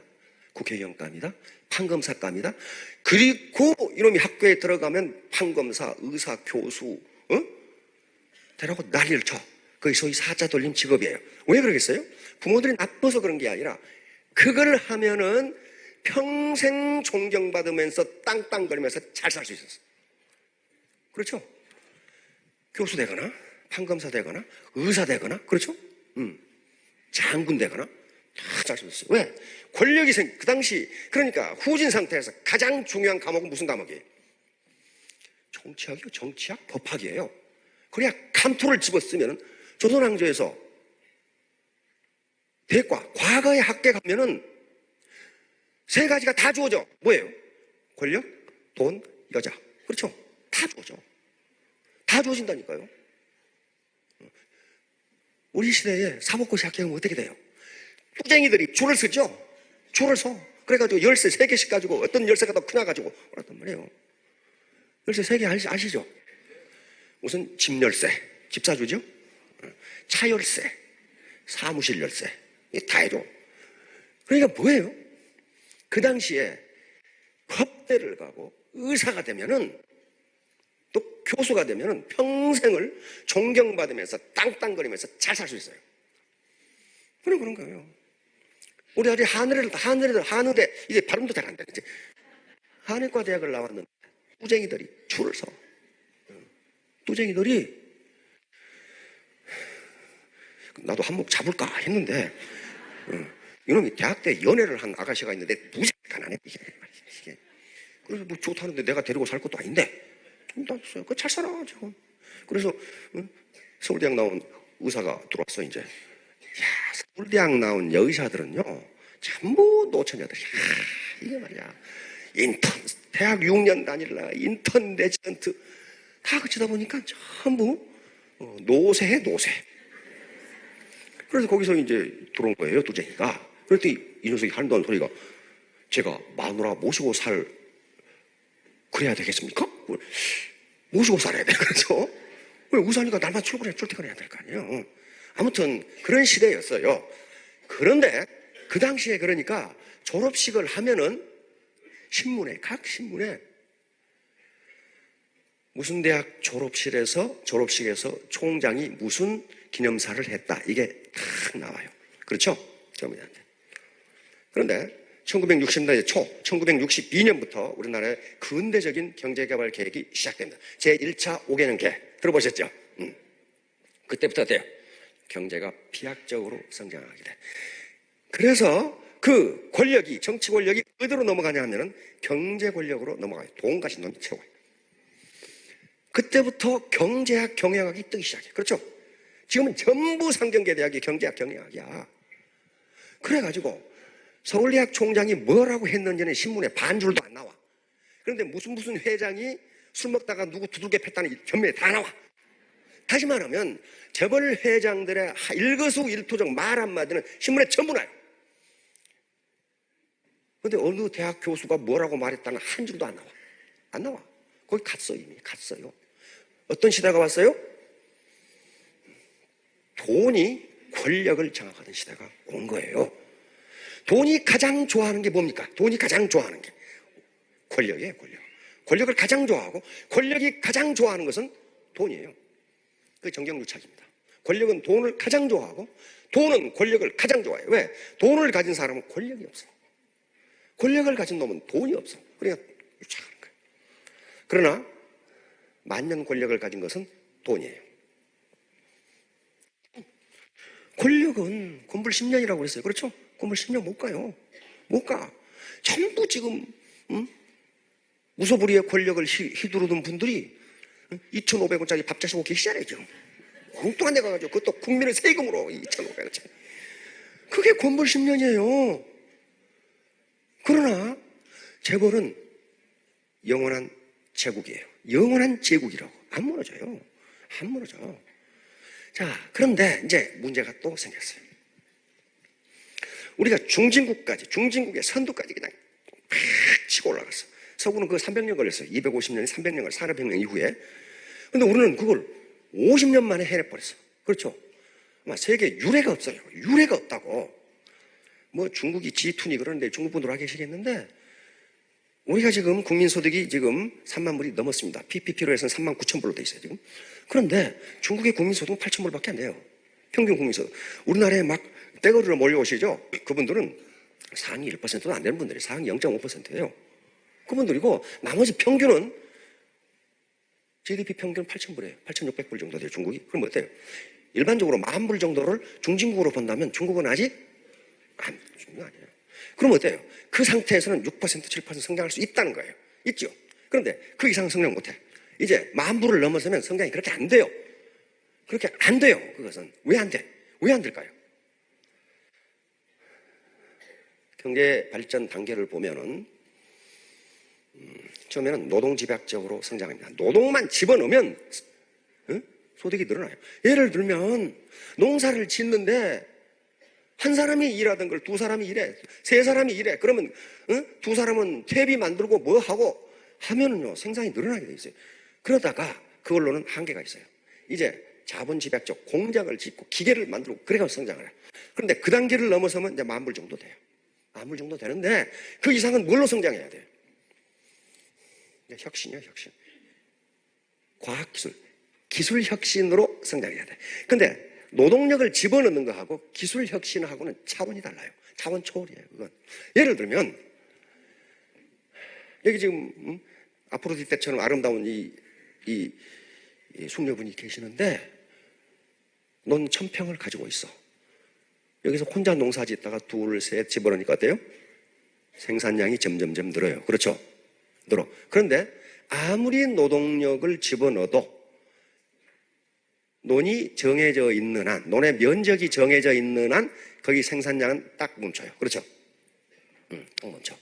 국회의원감이다, 판검사감이다. 그리고 이놈이 학교에 들어가면 판검사, 의사, 교수, 대라고 난리를 쳐. 그게 소위 사자 돌림 직업이에요. 왜 그러겠어요? 부모들이 나빠서 그런 게 아니라 그걸 하면은 평생 존경받으면서 땅땅거리면서 잘 살 수 있었어. 그렇죠? 교수 되거나 판검사 되거나 의사 되거나 그렇죠? 장군 되거나 다 잘 수 있었어요. 왜? 권력이 그 당시 그러니까 후진 상태에서 가장 중요한 과목은 무슨 과목이에요? 정치학이요. 정치학, 법학이에요. 그래야 감토를 집었으면 조선왕조에서 대과, 과거의 학계 가면은 세 가지가 다 주어져. 뭐예요? 권력, 돈, 여자. 그렇죠? 다 주어져. 다 주어진다니까요. 우리 시대에 사법고시 합격하면 어떻게 돼요? 투쟁이들이 줄을 서죠? 줄을 서. 그래가지고 열쇠 3개씩 가지고 어떤 열쇠가 더 크나 가지고 그랬단 말이에요. 열쇠 3개 아시죠? 우선 집 열쇠, 집 사주죠? 차 열쇠, 사무실 열쇠. 이게 다 해줘. 그러니까 뭐예요? 그 당시에 법대를 가고 의사가 되면은 또 교수가 되면은 평생을 존경받으면서 땅땅거리면서 잘 살 수 있어요. 그런 거예요. 우리 아들 한의대, 이제 발음도 잘 안 돼. 이제 한의과 대학을 나왔는데 뚜쟁이들이 줄을 서. 뚜쟁이들이 나도 한몫 잡을까 했는데 이놈이 대학 때 연애를 한 아가씨가 있는데 무지하게 가난해 이게. 그래서 뭐 좋다는데 내가 데리고 살 것도 아닌데 잘 살아 지금. 그래서 서울대학 나온 의사가 들어왔어 이제. 야, 서울대학 나온 여의사들은요 전부 노처녀들이야. 이게 말이야 인턴 대학 6년 다닐라 인턴 레지던트 다 그치다 보니까 전부 노세해 노세. 그래서 거기서 이제 들어온 거예요 두쟁이가. 그랬더니 이 녀석이 한다는 소리가 제가 마누라 모시고 살 그래야 되겠습니까? 모시고 살아야 돼. 그래서 왜 의사니까 날마다 출퇴근해야 될 거 아니에요. 아무튼 그런 시대였어요. 그런데 그 당시에 그러니까 졸업식을 하면은 각 신문에 무슨 대학 졸업식에서 총장이 무슨 기념사를 했다 이게 딱 나와요. 그렇죠? 그런데 1960년대 초 1962년부터 우리나라의 근대적인 경제개발 계획이 시작됩니다. 제1차 5개년 계획 들어보셨죠? 그때부터 돼요. 경제가飛躍적으로 성장하게 돼. 그래서 그 권력이 정치 권력이 어디로 넘어가냐 하면은 경제 권력으로 넘어가요. 돈 가진 놈이 최고예요. 그때부터 경제학 경영학이 뜨기 시작해요. 그렇죠? 지금은 전부 상경계 대학이 경제학 경영학이야. 그래가지고 서울대학 총장이 뭐라고 했는지는 신문에 반줄도 안 나와. 그런데 무슨 회장이 술 먹다가 누구 두들겨 팼다는 전면에 다 나와. 다시 말하면 재벌 회장들의 일거수일투족 말 한마디는 신문에 전부 나요. 그런데 어느 대학 교수가 뭐라고 말했다는 한 줄도 안 나와. 안 나와. 거기 이미 갔어요. 어떤 시대가 왔어요? 돈이 권력을 장악하던 시대가 온 거예요. 돈이 가장 좋아하는 게 뭡니까? 돈이 가장 좋아하는 게 권력이에요. 권력을 가장 좋아하고 권력이 가장 좋아하는 것은 돈이에요. 그게 정경유착입니다. 권력은 돈을 가장 좋아하고 돈은 권력을 가장 좋아해요. 왜? 돈을 가진 사람은 권력이 없어. 권력을 가진 놈은 돈이 없어. 그러니까 유착하는 거예요. 그러나 만년 권력을 가진 것은 돈이에요. 권력은 곤불 10년이라고 그랬어요. 그렇죠? 곤불 10년 못 가요. 못 가. 전부 지금 무소불위의 권력을 휘두르던 분들이 2,500원짜리 밥 자시고 계시잖아요. 지금 엉뚱한 데 가가지고 그것도 국민의 세금으로 2,500원짜리. 그게 곤불 10년이에요. 그러나 재벌은 영원한 제국이에요. 영원한 제국이라고. 안 무너져요. 안 무너져. 자, 그런데 이제 문제가 또 생겼어요. 우리가 중진국의 선두까지 그냥 팍 치고 올라갔어. 서구는 그거 300년 걸렸어요. 250년, 300년, 산업혁명 이후에. 근데 우리는 그걸 50년 만에 해내버렸어. 그렇죠? 아마 세계에 유례가 없어요. 유례가 없다고. 뭐 중국이 G2니 그러는데 중국 분들 와 계시겠는데 우리가 지금 국민소득이 지금 3만 불이 넘었습니다. PPP로 해서는 3만 9천 불로 돼 있어요, 지금. 그런데 중국의 국민소득은 8천 불밖에 안 돼요. 평균 국민소득. 우리나라에 막 떼거리로 몰려오시죠? 그분들은 상위 1%도 안 되는 분들이 상위 0.5%예요. 그분들이고 나머지 평균은 GDP 평균 8천 불이에요. 8,600불 정도 돼요, 중국이. 그럼 어때요? 일반적으로 10,000불 정도를 중진국으로 본다면 중국은 아직 중국 아니에요. 그럼 어때요? 그 상태에서는 6%, 7% 성장할 수 있다는 거예요. 있죠? 그런데 그 이상 성장 못해. 이제 10,000불을 넘어서면 성장이 그렇게 안 돼요. 그렇게 안 돼요. 그것은. 왜 안 돼? 왜 안 될까요? 경제 발전 단계를 보면은 처음에는 노동집약적으로 성장합니다. 노동만 집어넣으면 소득이 늘어나요. 예를 들면 농사를 짓는데 한 사람이 일하던 걸 두 사람이 일해, 세 사람이 일해. 그러면 두 사람은 퇴비 만들고 뭐 하고 하면은요 생산이 늘어나게 돼 있어요. 그러다가 그걸로는 한계가 있어요. 이제 자본집약적 공장을 짓고 기계를 만들고 그래가 성장을 해요. 그런데 그 단계를 넘어서면 이제 10,000불 정도 돼요. 10,000불 정도 되는데 그 이상은 뭘로 성장해야 돼요? 혁신이요, 혁신. 과학기술, 기술 혁신으로 성장해야 돼. 근데 노동력을 집어넣는 거하고 기술 혁신하고는 차원이 달라요. 차원 초월이에요, 그건. 예를 들면, 여기 지금, 아프로디 때처럼 아름다운 이 숙녀분이 계시는데, 넌 1000평을 가지고 있어. 여기서 혼자 농사 짓다가 둘, 셋 집어넣으니까 어때요? 생산량이 점점점 늘어요. 그렇죠? 늘어. 그런데 아무리 노동력을 집어넣어도 논이 정해져 있는 한, 논의 면적이 정해져 있는 한 거기 생산량은 딱 멈춰요. 그렇죠? 딱 멈춰.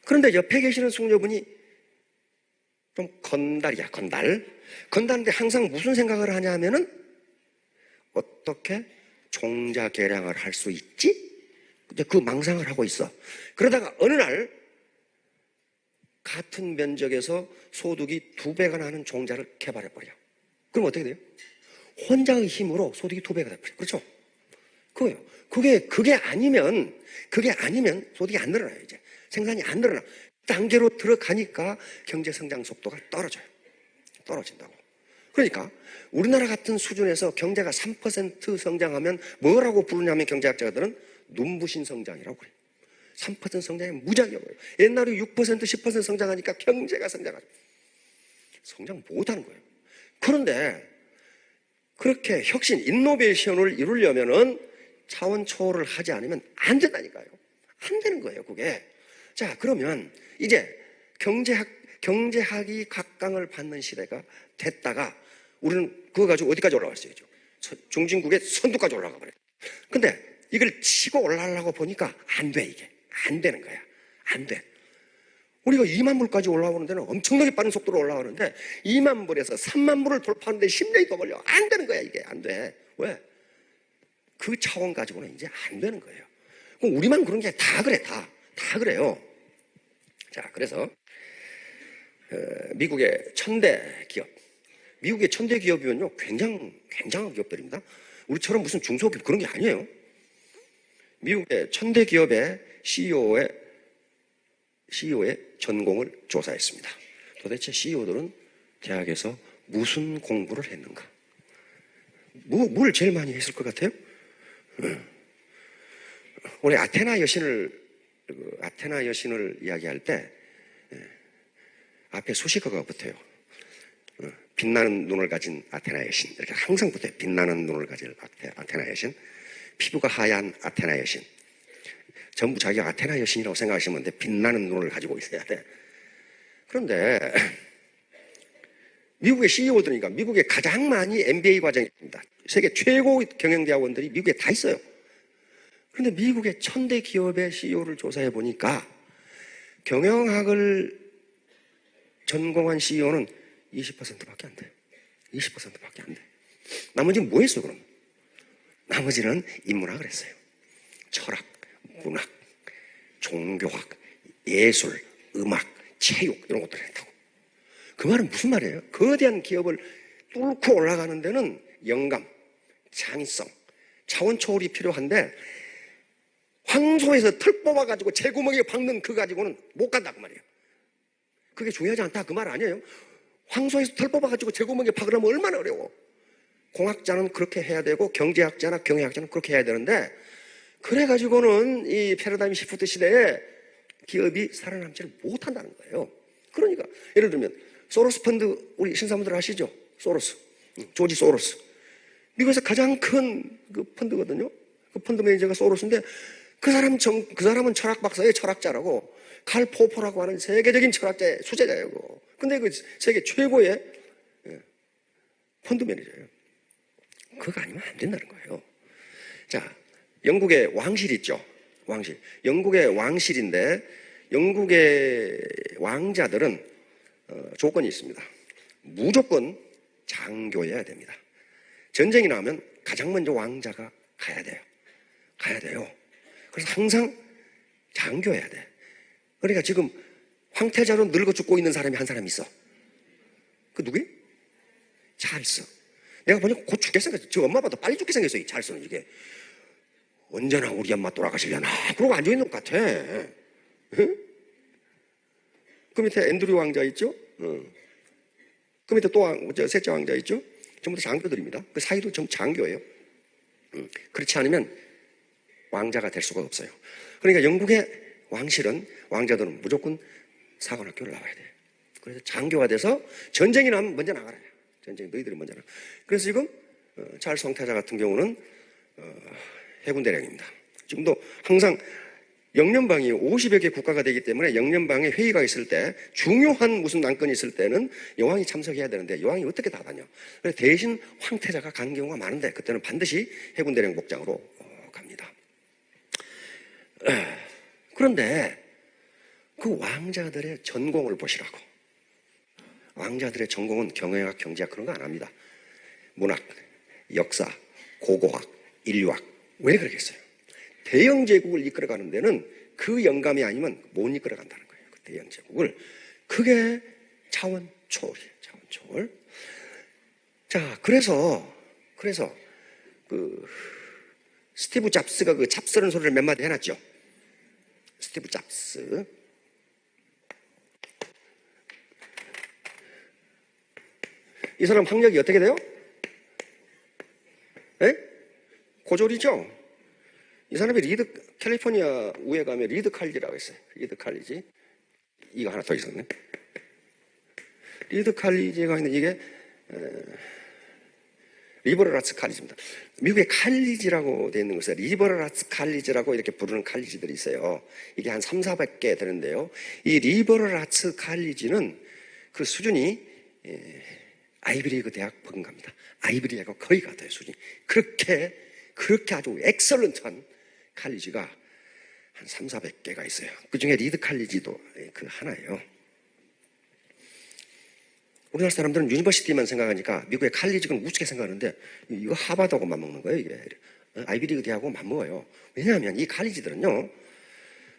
그런데 옆에 계시는 숙녀분이 좀 건달이야, 건달. 건달인데 항상 무슨 생각을 하냐 하면은 어떻게 종자 개량을 할 수 있지? 이제 그 망상을 하고 있어. 그러다가 어느 날 같은 면적에서 소득이 2배가 나는 종자를 개발해버려. 그럼 어떻게 돼요? 혼자의 힘으로 소득이 2배가 돼버려. 그렇죠? 그거예요. 그게 아니면 소득이 안 늘어나요, 이제. 생산이 안 늘어나. 단계로 들어가니까 경제 성장 속도가 떨어져요. 떨어진다고. 그러니까 우리나라 같은 수준에서 경제가 3% 성장하면 뭐라고 부르냐면 경제학자들은 눈부신 성장이라고 그래요. 3% 성장이 무지하게 어려워요. 옛날에 6% 10% 성장하니까 경제가 성장 못하는 거예요. 그런데 그렇게 혁신, 인노베이션을 이루려면은 차원 초월을 하지 않으면 안 된다니까요. 안 되는 거예요, 그게. 자, 그러면 이제 경제학이 각광을 받는 시대가 됐다가 우리는 그거 가지고 어디까지 올라갔어요? 중진국의 선두까지 올라가 버려요. 근데 이걸 치고 올라가려고 보니까 안 돼, 이게. 안 되는 거야. 안 돼. 우리가 2만 불까지 올라오는 데는 엄청나게 빠른 속도로 올라가는데 2만 불에서 3만 불을 돌파하는데 10년이 더 걸려. 안 되는 거야, 이게. 안 돼. 왜? 그 차원 가지고는 이제 안 되는 거예요. 그럼 우리만 그런 게 다 그래, 다 그래요. 자, 그래서 미국의 천대 기업, 미국의 천대 기업이면요 굉장한 기업들입니다. 우리처럼 무슨 중소기업 그런 게 아니에요. 미국의 천대 기업의 CEO의 전공을 조사했습니다. 도대체 CEO들은 대학에서 무슨 공부를 했는가? 뭘 제일 많이 했을 것 같아요? 우리 아테나 여신을 이야기할 때 앞에 수식어가 붙어요. 빛나는 눈을 가진 아테나 여신. 이렇게 항상 붙어요. 빛나는 눈을 가진 아테나 여신. 피부가 하얀 아테나 여신. 전부 자기가 아테나 여신이라고 생각하시면 돼. 빛나는 눈을 가지고 있어야 돼. 그런데 미국의 CEO들이니까 미국에 가장 많이 MBA 과정이 있습니다. 세계 최고 경영대학원들이 미국에 다 있어요. 그런데 미국의 천대 기업의 CEO를 조사해 보니까 경영학을 전공한 CEO는 20%밖에 안 돼. 20%밖에 안 돼. 나머지는 뭐 했어, 그럼? 나머지는 인문학을 했어요. 철학, 문학, 종교학, 예술, 음악, 체육 이런 것들을 했다고. 그 말은 무슨 말이에요? 거대한 기업을 뚫고 올라가는 데는 영감, 창의성, 차원 초월이 필요한데 황소에서 털 뽑아가지고 재구멍에 박는 그 가지고는 못 간다 그 말이에요. 그게 중요하지 않다 그 말 아니에요. 황소에서 털 뽑아가지고 재구멍에 박으려면 얼마나 어려워. 공학자는 그렇게 해야 되고 경제학자나 경영학자는 그렇게 해야 되는데 그래가지고는 이 패러다임 시프트 시대에 기업이 살아남지를 못한다는 거예요. 그러니까 예를 들면 소로스 펀드 우리 신사분들 아시죠? 소로스, 조지 소로스. 미국에서 가장 큰 그 펀드거든요. 그 펀드 매니저가 소로스인데 그 사람은 철학 박사예요. 철학자라고. 칼 포퍼라고 하는 세계적인 철학자의 수제자예요. 근데 그 세계 최고의 펀드 매니저예요. 그거 아니면 안 된다는 거예요. 자, 영국의 왕실 있죠. 왕실. 영국의 왕실인데 영국의 왕자들은 조건이 있습니다. 무조건 장교여야 됩니다. 전쟁이 나면 가장 먼저 왕자가 가야 돼요. 그래서 항상 장교해야 돼. 그러니까 지금 황태자로 늙어 죽고 있는 사람이 한 사람 있어. 그 누구야? 찰스. 내가 보니까 곧 죽게 생겼어. 저 엄마보다 빨리 죽게 생겼어. 이 찰스는 이게. 언제나 우리 엄마 돌아가시려나. 그러고 앉아있는 것 같아. 응? 그 밑에 앤드류 왕자 있죠? 그 밑에 또 셋째 왕자 있죠? 전부 다 장교들입니다. 그 사이도 전부 장교예요. 그렇지 않으면 왕자가 될 수가 없어요. 그러니까 영국의 왕자들은 무조건 사관학교를 나와야 돼. 그래서 장교가 돼서 전쟁이 나면 먼저 나가라. 전쟁 너희들이 먼저라. 그래서 지금 찰스 황태자 같은 경우는 해군 대령입니다. 지금도 항상 영연방이 50여 개 국가가 되기 때문에 영연방에 회의가 있을 때 중요한 무슨 난건이 있을 때는 여왕이 참석해야 되는데 여왕이 어떻게 다 다녀? 그래서 대신 황태자가 가는 경우가 많은데 그때는 반드시 해군 대령 복장으로 갑니다. 그런데 그 왕자들의 전공을 보시라고. 왕자들의 전공은 경영학, 경제학 그런 거 안 합니다. 문학, 역사, 고고학, 인류학. 왜 그러겠어요? 대영 제국을 이끌어가는 데는 그 영감이 아니면 못 이끌어간다는 거예요. 그 대영 제국을. 그게 차원 초월이에요. 차원 초월. 자, 그래서 그 스티브 잡스가 그 잡스라는 소리를 몇 마디 해놨죠. 스티브 잡스. 이 사람 학력이 어떻게 돼요? 에? 고졸이죠? 이 사람이 캘리포니아 우에 가면 리드 칼리지라고 있어요. 리드 칼리지. 이거 하나 더 있었네. 리드 칼리지가 있는데 이게, 리버럴 아츠 칼리지입니다. 미국의 칼리지라고 되어 있는 것은 리버럴 아츠 칼리지라고 이렇게 부르는 칼리지들이 있어요. 이게 한 300~400개 되는데요. 이 리버럴 아츠 칼리지는 그 수준이, 아이비리그 대학 버금갑니다. 아이비리그하고 거의 같아요, 수준이. 그렇게 아주 엑설런트한 칼리지가 한 300~400개가 있어요. 그 중에 리드 칼리지도 그 하나예요. 우리나라 사람들은 유니버시티만 생각하니까 미국의 칼리지는 우습게 생각하는데 이거 하버드하고 맞먹는 거예요, 이게. 아이비리그 대학하고 맞먹어요. 왜냐하면 이 칼리지들은요,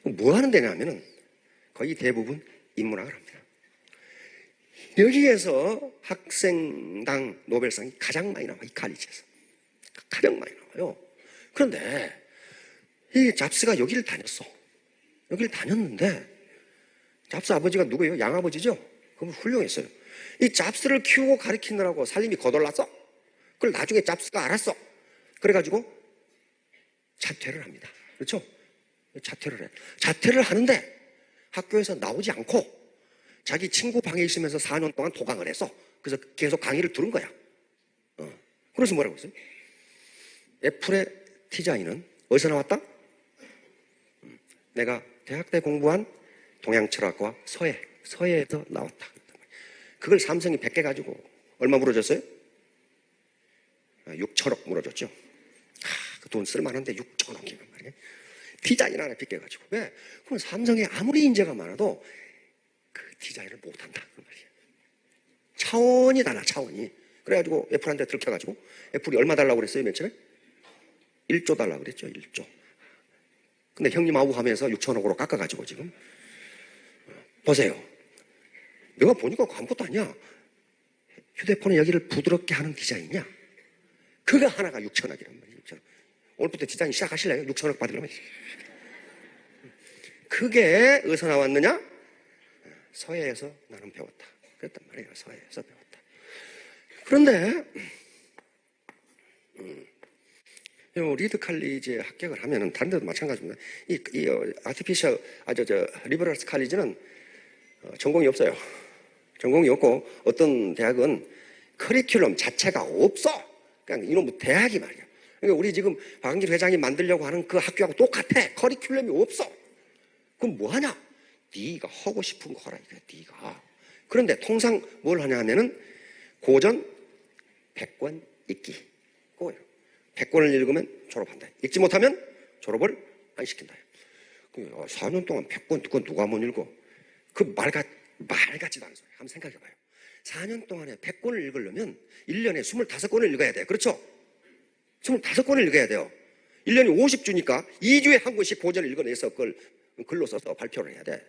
뭐 하는 데냐면은 거의 대부분 인문학을 합니다. 여기에서 학생당 노벨상이 가장 많이 나와요. 이 칼리지에서. 가장 많이 나와요. 그런데 이 잡스가 여기를 다녔어. 여기를 다녔는데 잡스 아버지가 누구예요? 양아버지죠? 그분 훌륭했어요. 이 잡스를 키우고 가르치느라고 살림이 거덜났어. 그걸 나중에 잡스가 알았어. 그래가지고 자퇴를 합니다. 그렇죠? 자퇴를 해. 자퇴를 하는데 학교에서 나오지 않고 자기 친구 방에 있으면서 4년 동안 도강을 했어. 그래서 계속 강의를 들은 거야. 그래서 뭐라고 했어요? 애플의 디자인은 어디서 나왔다? 내가 대학 때 공부한 동양철학과 서예에서 나왔다. 그걸 삼성이 100개 가지고 얼마 물어줬어요? 6천억 물어줬죠. 그 돈 쓸만한데 6천억이란 말이에요. 디자인 하나 빗겨가지고. 왜? 그럼 삼성에 아무리 인재가 많아도 그 디자인을 못한다. 그 말이에요. 차원이 달라, 차원이. 그래가지고 애플한테 들켜가지고 애플이 얼마 달라고 그랬어요, 맨 처음에? 1조 달라고 그랬죠, 1조. 근데 형님 아우 하면서 6천억으로 깎아가지고 지금. 보세요. 내가 보니까 아무것도 아니야. 휴대폰의 여기를 부드럽게 하는 디자인이야. 그거 하나가 6천억이란 말이에요. 6천억. 오늘부터 디자인 시작하실래요? 6천억 받으려면. 그게 어디서 나왔느냐? 서예에서 나는 배웠다. 그랬단 말이에요. 서예에서 배웠다. 그런데 리드 칼리지에 합격을 하면은 다른 데도 마찬가지입니다. 이 아티피셜 리버럴 아츠 칼리지는 전공이 없어요. 전공이 없고 어떤 대학은 커리큘럼 자체가 없어. 그냥 이놈의 대학이 말이야. 그러니까 우리 지금 박한길 회장이 만들려고 하는 그 학교하고 똑같아. 커리큘럼이 없어. 그럼 뭐 하냐? 네가 하고 싶은 거 하라 이거야. 네가. 그런데 통상 뭘 하냐 하면은 고전 100권 읽기. 그거예요. 100권을 읽으면 졸업한다. 읽지 못하면 졸업을 안 시킨다. 4년 동안 100권, 2권 누가 못 읽어? 그 말 같지도 않은 소리. 한번 생각해봐요. 4년 동안에 100권을 읽으려면 1년에 25권을 읽어야 돼. 그렇죠? 25권을 읽어야 돼요. 1년에 50주니까 2주에 한 권씩 고전을 읽어내서 그걸 글로 써서 발표를 해야 돼.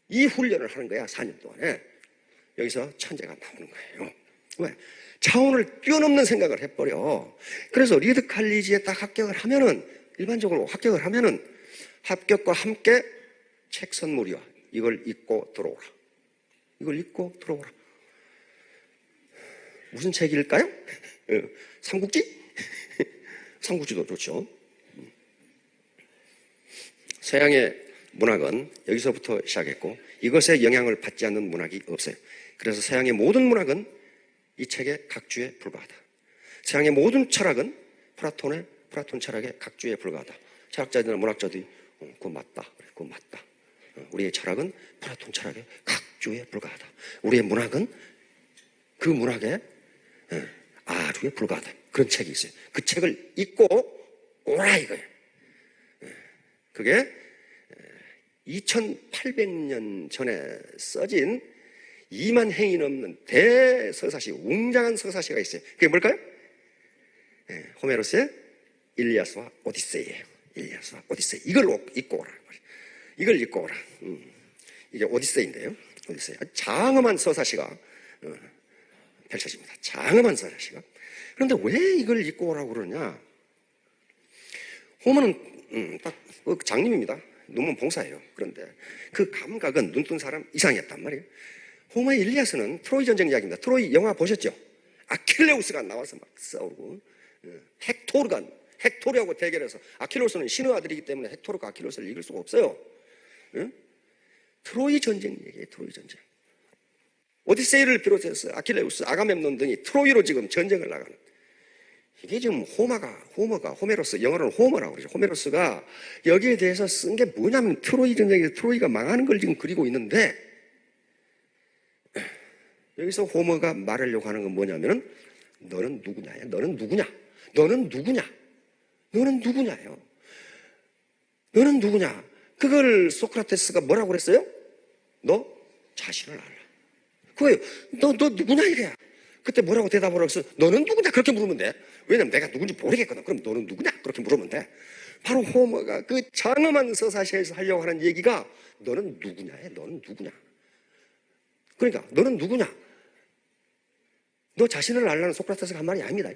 이 훈련을 하는 거야, 4년 동안에. 여기서 천재가 나오는 거예요. 왜? 차원을 뛰어넘는 생각을 해버려. 그래서 리드 칼리지에 딱 합격을 하면은, 일반적으로 합격을 하면은 합격과 함께 책 선물이야. 이걸 읽고 들어오라. 이걸 읽고 들어오라. 무슨 책일까요? 삼국지? 삼국지도 좋죠. 서양의 문학은 여기서부터 시작했고 이것에 영향을 받지 않는 문학이 없어요. 그래서 서양의 모든 문학은 이 책의 각주에 불과하다. 서양의 모든 철학은 플라톤 철학의 각주에 불과하다. 철학자들이나 문학자들이 그거 맞다. 그거 맞다. 우리의 철학은 플라톤 철학의 각주에 불과하다. 우리의 문학은 그 문학의 아류에 불과하다. 그런 책이 있어요. 그 책을 읽고 오라 이거예요. 그게 2800년 전에 써진 2만 행이 넘는 대서사시, 웅장한 서사시가 있어요. 그게 뭘까요? 호메로스의 일리아스와 오디세이예요. 일리아스와 오디세이. 이걸 읽고 오라. 이걸 읽고 오라. 이게 오디세이인데요. 오디세이. 장엄한 서사시가 펼쳐집니다. 장엄한 서사시가. 그런데 왜 이걸 읽고 오라고 그러냐? 호모는 딱 장님입니다. 논문 봉사예요. 그런데 그 감각은 눈뜬 사람 이상이었단 말이에요. 호모의 일리아스는 트로이 전쟁 이야기입니다. 트로이 영화 보셨죠? 아킬레우스가 나와서 막 싸우고 헥토르하고 대결해서 아킬레우스는 신의 아들이기 때문에 헥토르가 아킬레우스를 이길 수가 없어요. 응? 트로이 전쟁 얘기예요. 트로이 전쟁. 오디세이를 비롯해서 아킬레우스, 아가멤논 등이 트로이로 지금 전쟁을 나가는. 이게 지금 호메로스, 영어로는 호머라고 그러죠. 호메로스가 여기에 대해서 쓴 게 뭐냐면 트로이 전쟁에서 트로이가 망하는 걸 지금 그리고 있는데, 여기서 호머가 말하려고 하는 건 뭐냐면은 너는 누구냐? 너는 누구냐? 너는 누구냐? 너는 누구냐요? 너는 누구냐? 그걸 소크라테스가 뭐라고 그랬어요? 너 자신을 알라. 그거예요. 너 누구냐 이거야. 그때 뭐라고 대답을 했어? 너는 누구냐? 그렇게 물으면 돼. 왜냐면 내가 누군지 모르겠거든. 그럼 너는 누구냐? 그렇게 물으면 돼. 바로 호머가 그 장엄한 서사시에서 하려고 하는 얘기가 너는 누구냐에 너는 누구냐? 그러니까 너는 누구냐? 너 자신을 알라는 소크라테스가 한 말이 아닙니다.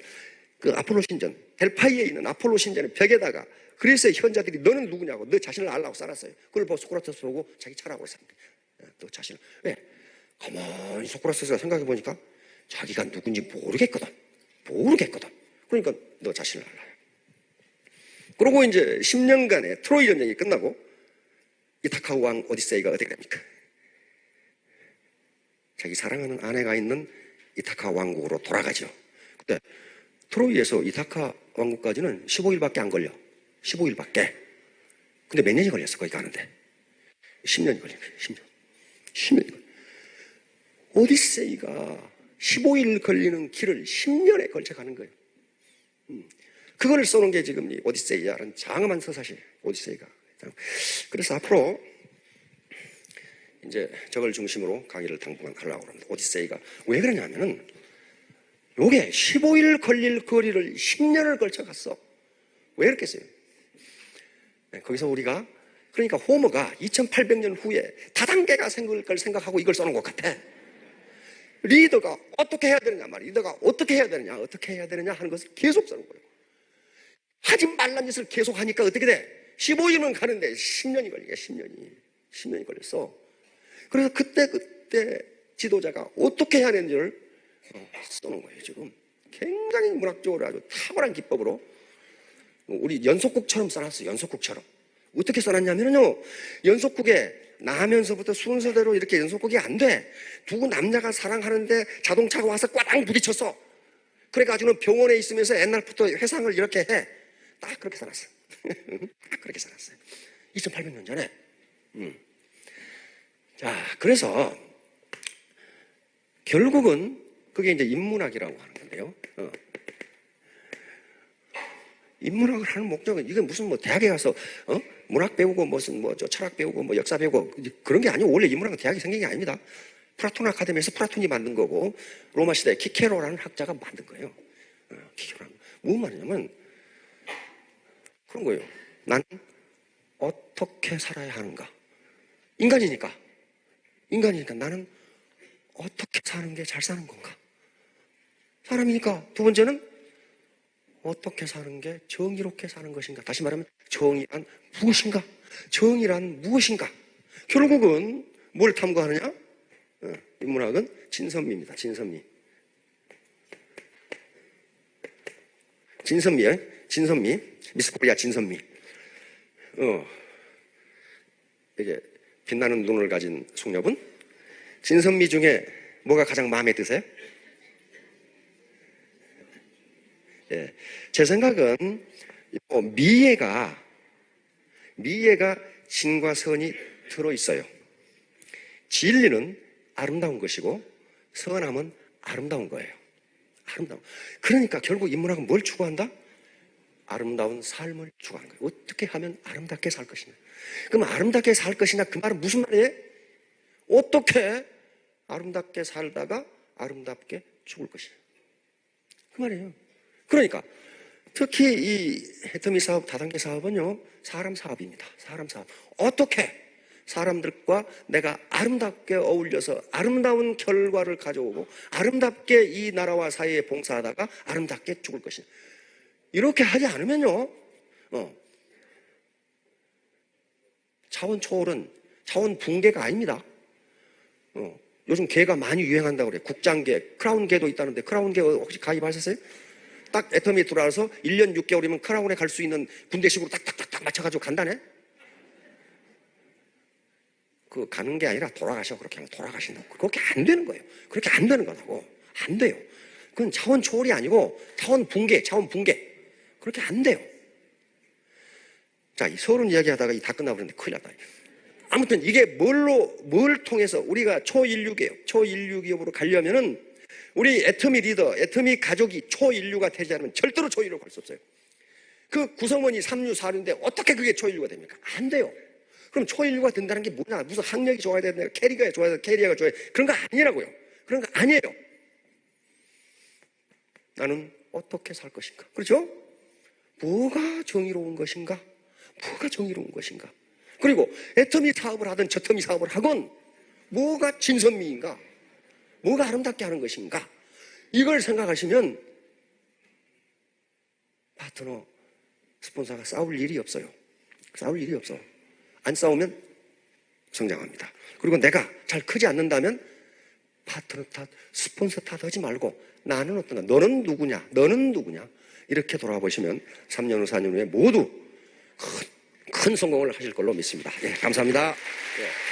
그 아폴로 신전, 델파이에 있는 아폴로 신전의 벽에다가 그리스의 현자들이 너는 누구냐고 너 자신을 알라고 써놨어요. 그걸 보고 소크라테스 보고 자기 철학으로 삽니다. 너 자신을. 왜? 가만히 소크라테스가 생각해 보니까 자기가 누군지 모르겠거든. 그러니까 너 자신을 알아요. 그러고 이제 10년간의 트로이 전쟁이 끝나고 이타카 왕 오디세이가 어떻게 됩니까? 자기 사랑하는 아내가 있는 이타카 왕국으로 돌아가죠. 근데 트로이에서 이타카 왕국까지는 15일밖에 안 걸려. 15일밖에. 근데 몇 년이 걸렸어 거기 가는데? 10년이 걸린 거예요. 10년이 걸려. 오디세이가 15일 걸리는 길을 10년에 걸쳐 가는 거예요. 그걸 써놓은 게 지금 이 오디세이라는 장엄한 서사시예요. 오디세이가. 그래서 앞으로 이제 저걸 중심으로 강의를 당분간 하려고 합니다. 오디세이가 왜 그러냐면은 요게 15일 걸릴 거리를 10년을 걸쳐 갔어. 왜 그랬겠어요? 거기서 우리가 그러니까 호머가 2800년 후에 다단계가 생길 걸 생각하고 이걸 써놓은 것 같아. 리더가 어떻게 해야 되느냐 말이야. 리더가 어떻게 해야 되느냐 하는 것을 계속 써놓은 거예요. 하지 말란 짓을 계속 하니까 어떻게 돼? 15일은 가는데 10년이 걸린 거야. 10년이 걸렸어. 그래서 그때 지도자가 어떻게 해야 되는지를 써놓은 거예요. 지금 굉장히 문학적으로 아주 탁월한 기법으로 우리 연속국처럼 써놨어요. 연속국처럼. 어떻게 써놨냐면요, 연속국에 나면서부터 순서대로 이렇게 연속국이 안 돼. 두 남자가 사랑하는데 자동차가 와서 꽈당 부딪혔어. 그래가지고는 병원에 있으면서 옛날부터 회상을 이렇게 해. 딱 그렇게 써놨어요. 딱 그렇게 써놨어요. 2800년 전에. 자, 그래서 결국은 그게 이제 인문학이라고 하는 건데요. 인문학을 하는 목적은 이게 무슨 뭐 대학에 가서 문학 배우고 무슨 뭐 저 철학 배우고 뭐 역사 배우고 그런 게 아니고 원래 인문학은 대학이 생긴 게 아닙니다. 플라톤 아카데미에서 플라톤이 만든 거고 로마 시대에 키케로라는 학자가 만든 거예요. 키케로라는 무슨 말이냐면 그런 거예요. 나는 어떻게 살아야 하는가? 인간이니까 나는 어떻게 사는 게 잘 사는 건가? 사람이니까. 두 번째는 어떻게 사는 게 정의롭게 사는 것인가? 다시 말하면 정의란 무엇인가? 정의란 무엇인가? 결국은 뭘 탐구하느냐? 인문학은 진선미입니다. 진선미. 미스 코리아 진선미. 이게 빛나는 눈을 가진 숙녀분. 진선미 중에 뭐가 가장 마음에 드세요? 예. 제 생각은 미예가 진과 선이 들어있어요. 진리는 아름다운 것이고 선함은 아름다운 거예요. 아름다운. 그러니까 결국 인문학은 뭘 추구한다? 아름다운 삶을 추구하는 거예요. 어떻게 하면 아름답게 살 것이냐. 그럼 아름답게 살 것이냐 그 말은 무슨 말이에요? 어떻게 아름답게 살다가 아름답게 죽을 것이냐 그 말이에요. 그러니까 특히 이 해터미 사업, 다단계 사업은요 사람 사업입니다. 사람 사업. 어떻게 사람들과 내가 아름답게 어울려서 아름다운 결과를 가져오고 아름답게 이 나라와 사회에 봉사하다가 아름답게 죽을 것이냐. 이렇게 하지 않으면요 차원 초월은 차원 붕괴가 아닙니다. 요즘 개가 많이 유행한다고 그래요. 국장개, 크라운개도 있다는데 크라운개 혹시 가입하셨어요? 딱 애터미에 들어와서 1년 6개월이면 크라운에 갈 수 있는 군대식으로 딱딱딱딱 맞춰가지고 간다네? 그 가는 게 아니라 돌아가셔. 그렇게 하면 돌아가신다고. 그렇게 안 되는 거예요. 그렇게 안 되는 거라고. 안 돼요. 그건 차원 초월이 아니고 차원 붕괴, 차원 붕괴. 그렇게 안 돼요. 자, 이 서론 이야기하다가 다 끝나버렸는데 큰일 났다. 아무튼 이게 뭘 통해서 우리가 초인류 기업으로 가려면은 우리 애터미 리더, 애터미 가족이 초인류가 되지 않으면 절대로 초인류로 갈 수 없어요. 그 구성원이 3류, 4류인데 어떻게 그게 초인류가 됩니까? 안 돼요. 그럼 초인류가 된다는 게 뭐냐? 무슨 학력이 좋아야 되냐? 캐리어가 좋아야 돼? 그런 거 아니라고요. 그런 거 아니에요. 나는 어떻게 살 것인가? 그렇죠? 뭐가 정의로운 것인가? 뭐가 정의로운 것인가? 그리고 애터미 사업을 하든 저터미 사업을 하건 뭐가 진선미인가? 뭐가 아름답게 하는 것인가? 이걸 생각하시면 파트너, 스폰서가 싸울 일이 없어요. 싸울 일이 없어. 안 싸우면 성장합니다. 그리고 내가 잘 크지 않는다면 파트너 탓, 스폰서 탓 하지 말고 나는 어떤가? 너는 누구냐? 너는 누구냐? 이렇게 돌아보시면 3년 후, 4년 후에 모두 큰 성공을 하실 걸로 믿습니다. 예, 감사합니다. 예.